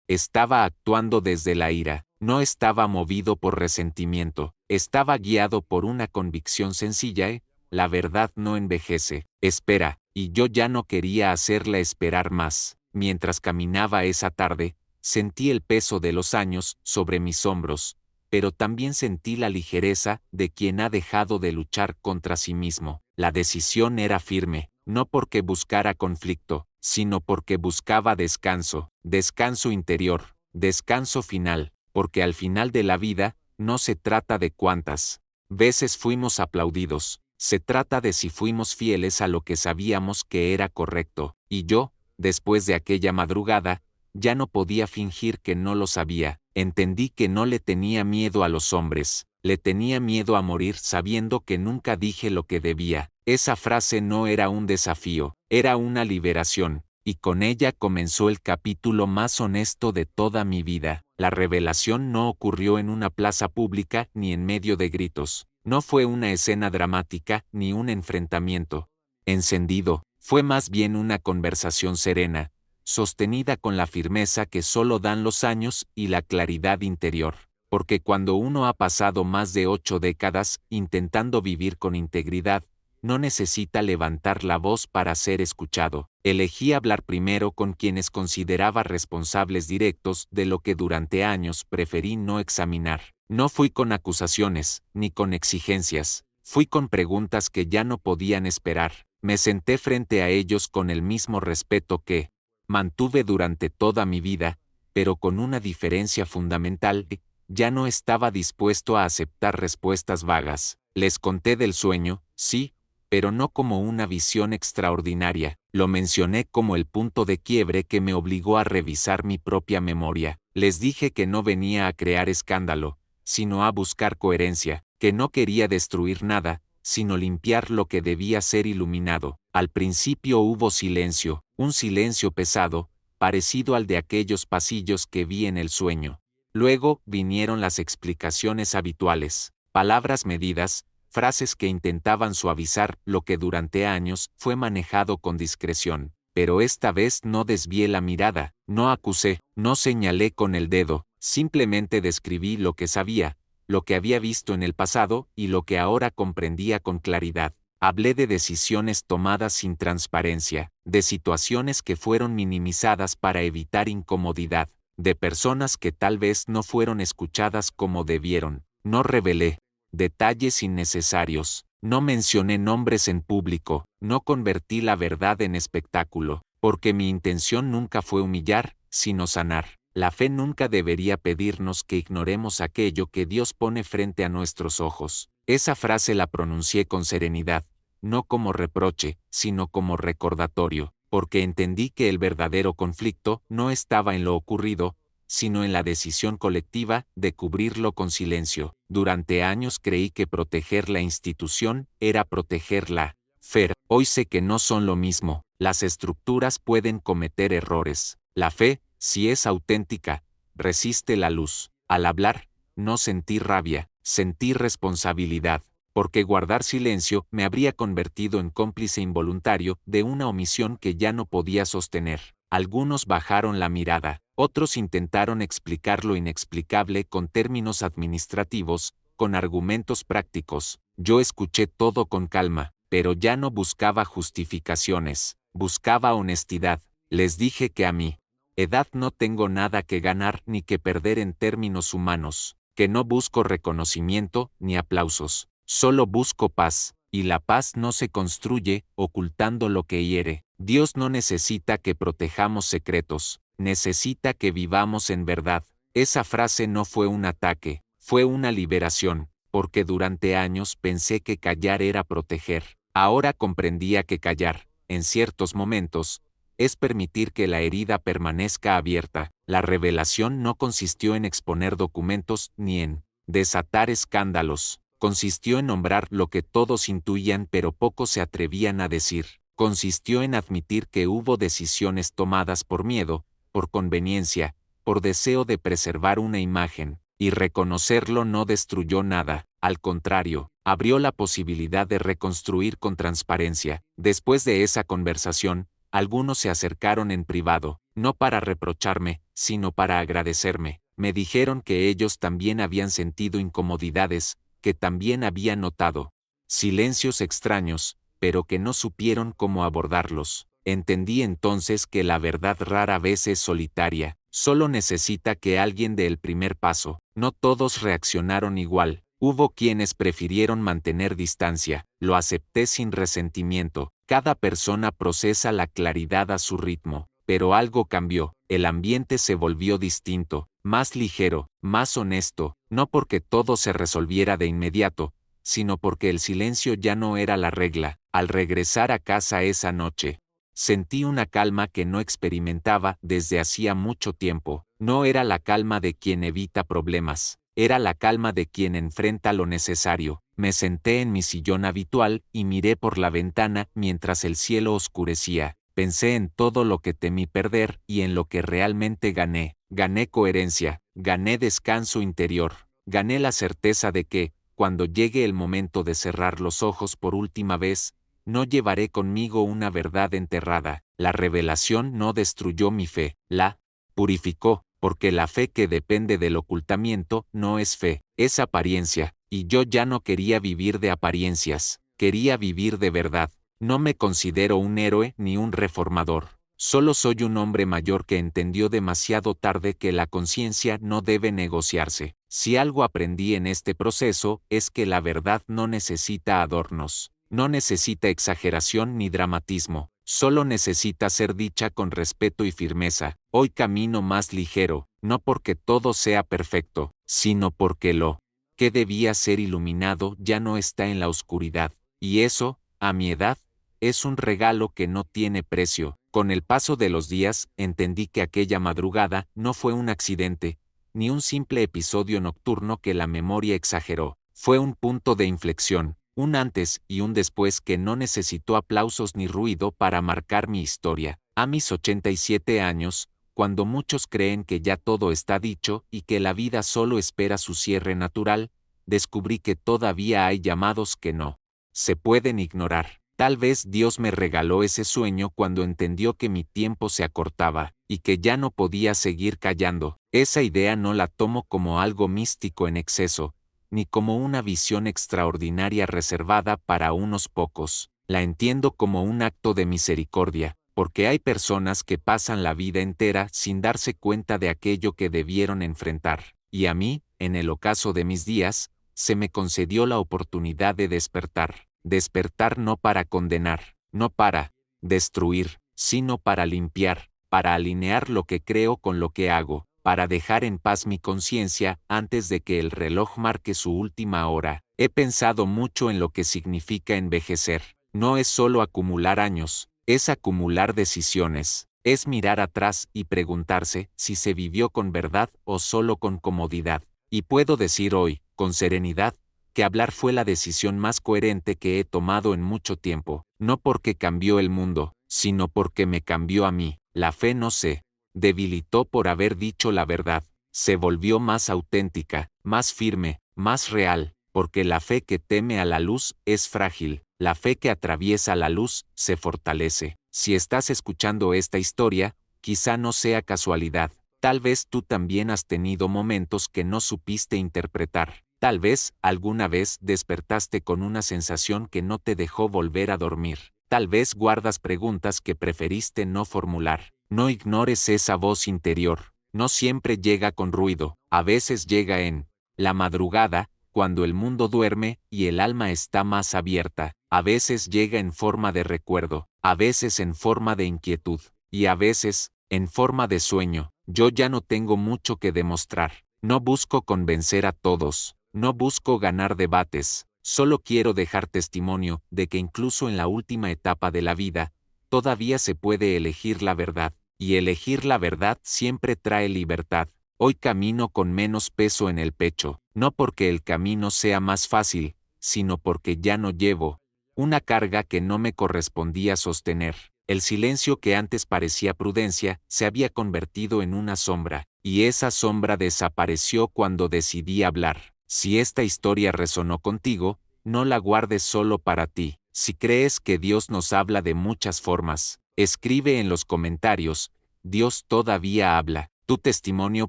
estaba actuando desde la ira, No estaba movido por resentimiento, estaba guiado por una convicción sencilla: la verdad no envejece. Espera, y yo ya no quería hacerla esperar más. Mientras caminaba esa tarde, sentí el peso de los años sobre mis hombros, pero también sentí la ligereza de quien ha dejado de luchar contra sí mismo. La decisión era firme, no porque buscara conflicto, sino porque buscaba descanso, descanso interior, descanso final, porque al final de la vida, no se trata de cuántas veces fuimos aplaudidos, se trata de si fuimos fieles a lo que sabíamos que era correcto, y yo, después de aquella madrugada, ya no podía fingir que no lo sabía. Entendí que no le tenía miedo a los hombres, le tenía miedo a morir sabiendo que nunca dije lo que debía. Esa frase no era un desafío, era una liberación, y con ella comenzó el capítulo más honesto de toda mi vida. La revelación no ocurrió en una plaza pública ni en medio de gritos, no fue una escena dramática ni un enfrentamiento encendido, fue más bien una conversación serena, sostenida con la firmeza que solo dan los años y la claridad interior. Porque cuando uno ha pasado más de 8 décadas intentando vivir con integridad, no necesita levantar la voz para ser escuchado. Elegí hablar primero con quienes consideraba responsables directos de lo que durante años preferí no examinar. No fui con acusaciones, ni con exigencias, fui con preguntas que ya no podían esperar. Me senté frente a ellos con el mismo respeto que mantuve durante toda mi vida, pero con una diferencia fundamental: ya no estaba dispuesto a aceptar respuestas vagas. Les conté del sueño, sí, pero no como una visión extraordinaria, lo mencioné como el punto de quiebre que me obligó a revisar mi propia memoria. Les dije que no venía a crear escándalo, sino a buscar coherencia, que no quería destruir nada, sino limpiar lo que debía ser iluminado. Al principio hubo silencio, un silencio pesado, parecido al de aquellos pasillos que vi en el sueño. Luego vinieron las explicaciones habituales, palabras medidas, frases que intentaban suavizar lo que durante años fue manejado con discreción. Pero esta vez no desvié la mirada, no acusé, no señalé con el dedo, simplemente describí lo que sabía, lo que había visto en el pasado y lo que ahora comprendía con claridad. Hablé de decisiones tomadas sin transparencia, de situaciones que fueron minimizadas para evitar incomodidad, de personas que tal vez no fueron escuchadas como debieron. No revelé detalles innecesarios, no mencioné nombres en público, no convertí la verdad en espectáculo, porque mi intención nunca fue humillar, sino sanar. La fe nunca debería pedirnos que ignoremos aquello que Dios pone frente a nuestros ojos. Esa frase la pronuncié con serenidad, no como reproche, sino como recordatorio, porque entendí que el verdadero conflicto no estaba en lo ocurrido, sino en la decisión colectiva de cubrirlo con silencio. Durante años creí que proteger la institución era proteger la fe. Hoy sé que no son lo mismo. Las estructuras pueden cometer errores. La fe, si es auténtica, resiste la luz. Al hablar, no sentí rabia, sentí responsabilidad, porque guardar silencio me habría convertido en cómplice involuntario de una omisión que ya no podía sostener. Algunos bajaron la mirada, otros intentaron explicar lo inexplicable con términos administrativos, con argumentos prácticos. Yo escuché todo con calma, pero ya no buscaba justificaciones, buscaba honestidad. Les dije que a mi edad no tengo nada que ganar ni que perder en términos humanos, que no busco reconocimiento ni aplausos, solo busco paz, y la paz no se construye ocultando lo que hiere. Dios no necesita que protejamos secretos, necesita que vivamos en verdad. Esa frase no fue un ataque, fue una liberación, porque durante años pensé que callar era proteger. Ahora comprendía que callar, en ciertos momentos, es permitir que la herida permanezca abierta. La revelación no consistió en exponer documentos ni en desatar escándalos, consistió en nombrar lo que todos intuían pero pocos se atrevían a decir. Consistió en admitir que hubo decisiones tomadas por miedo, por conveniencia, por deseo de preservar una imagen, y reconocerlo no destruyó nada, al contrario, abrió la posibilidad de reconstruir con transparencia. Después de esa conversación, algunos se acercaron en privado, no para reprocharme, sino para agradecerme. Me dijeron que ellos también habían sentido incomodidades, que también habían notado silencios extraños, pero que no supieron cómo abordarlos. Entendí entonces que la verdad rara vez es solitaria, solo necesita que alguien dé el primer paso. No todos reaccionaron igual, hubo quienes prefirieron mantener distancia, lo acepté sin resentimiento. Cada persona procesa la claridad a su ritmo, pero algo cambió, el ambiente se volvió distinto, más ligero, más honesto, no porque todo se resolviera de inmediato, sino porque el silencio ya no era la regla. Al regresar a casa esa noche, sentí una calma que no experimentaba desde hacía mucho tiempo. No era la calma de quien evita problemas, era la calma de quien enfrenta lo necesario. Me senté en mi sillón habitual y miré por la ventana mientras el cielo oscurecía. Pensé en todo lo que temí perder y en lo que realmente gané. Gané coherencia, gané descanso interior, gané la certeza de que, cuando llegue el momento de cerrar los ojos por última vez, no llevaré conmigo una verdad enterrada. La revelación no destruyó mi fe, la purificó, porque la fe que depende del ocultamiento no es fe, es apariencia, y yo ya no quería vivir de apariencias, quería vivir de verdad. No me considero un héroe ni un reformador. Solo soy un hombre mayor que entendió demasiado tarde que la conciencia no debe negociarse. Si algo aprendí en este proceso es que la verdad no necesita adornos, no necesita exageración ni dramatismo, solo necesita ser dicha con respeto y firmeza. Hoy camino más ligero, no porque todo sea perfecto, sino porque lo que debía ser iluminado ya no está en la oscuridad. Y eso, a mi edad, es un regalo que no tiene precio. Con el paso de los días, entendí que aquella madrugada no fue un accidente, ni un simple episodio nocturno que la memoria exageró. Fue un punto de inflexión, un antes y un después que no necesitó aplausos ni ruido para marcar mi historia. A mis 87 años, cuando muchos creen que ya todo está dicho y que la vida solo espera su cierre natural, descubrí que todavía hay llamados que no se pueden ignorar. Tal vez Dios me regaló ese sueño cuando entendió que mi tiempo se acortaba, y que ya no podía seguir callando. Esa idea no la tomo como algo místico en exceso, ni como una visión extraordinaria reservada para unos pocos. La entiendo como un acto de misericordia, porque hay personas que pasan la vida entera sin darse cuenta de aquello que debieron enfrentar. Y a mí, en el ocaso de mis días, se me concedió la oportunidad de despertar. Despertar no para condenar, no para destruir, sino para limpiar, para alinear lo que creo con lo que hago, para dejar en paz mi conciencia antes de que el reloj marque su última hora. He pensado mucho en lo que significa envejecer. No es solo acumular años, es acumular decisiones, es mirar atrás y preguntarse si se vivió con verdad o solo con comodidad. Y puedo decir hoy, con serenidad, que hablar fue la decisión más coherente que he tomado en mucho tiempo, no porque cambió el mundo, sino porque me cambió a mí. La fe no se debilitó por haber dicho la verdad, se volvió más auténtica, más firme, más real, porque la fe que teme a la luz es frágil, la fe que atraviesa la luz se fortalece. Si estás escuchando esta historia, quizá no sea casualidad, tal vez tú también has tenido momentos que no supiste interpretar. Tal vez, alguna vez despertaste con una sensación que no te dejó volver a dormir. Tal vez guardas preguntas que preferiste no formular. No ignores esa voz interior. No siempre llega con ruido, a veces llega en la madrugada, cuando el mundo duerme y el alma está más abierta. A veces llega en forma de recuerdo, a veces en forma de inquietud, y a veces, en forma de sueño. Yo ya no tengo mucho que demostrar. No busco convencer a todos. No busco ganar debates, solo quiero dejar testimonio de que incluso en la última etapa de la vida, todavía se puede elegir la verdad, y elegir la verdad siempre trae libertad. Hoy camino con menos peso en el pecho, no porque el camino sea más fácil, sino porque ya no llevo una carga que no me correspondía sostener. El silencio que antes parecía prudencia se había convertido en una sombra, y esa sombra desapareció cuando decidí hablar. Si esta historia resonó contigo, no la guardes solo para ti. Si crees que Dios nos habla de muchas formas, escribe en los comentarios, Dios todavía habla. Tu testimonio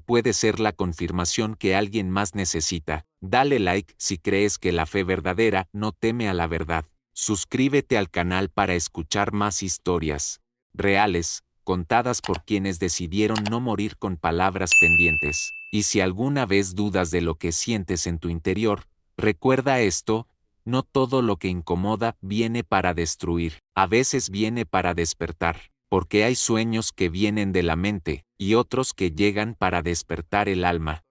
puede ser la confirmación que alguien más necesita. Dale like si crees que la fe verdadera no teme a la verdad. Suscríbete al canal para escuchar más historias reales, contadas por quienes decidieron no morir con palabras pendientes. Y si alguna vez dudas de lo que sientes en tu interior, recuerda esto: no todo lo que incomoda viene para destruir, a veces viene para despertar, porque hay sueños que vienen de la mente, y otros que llegan para despertar el alma.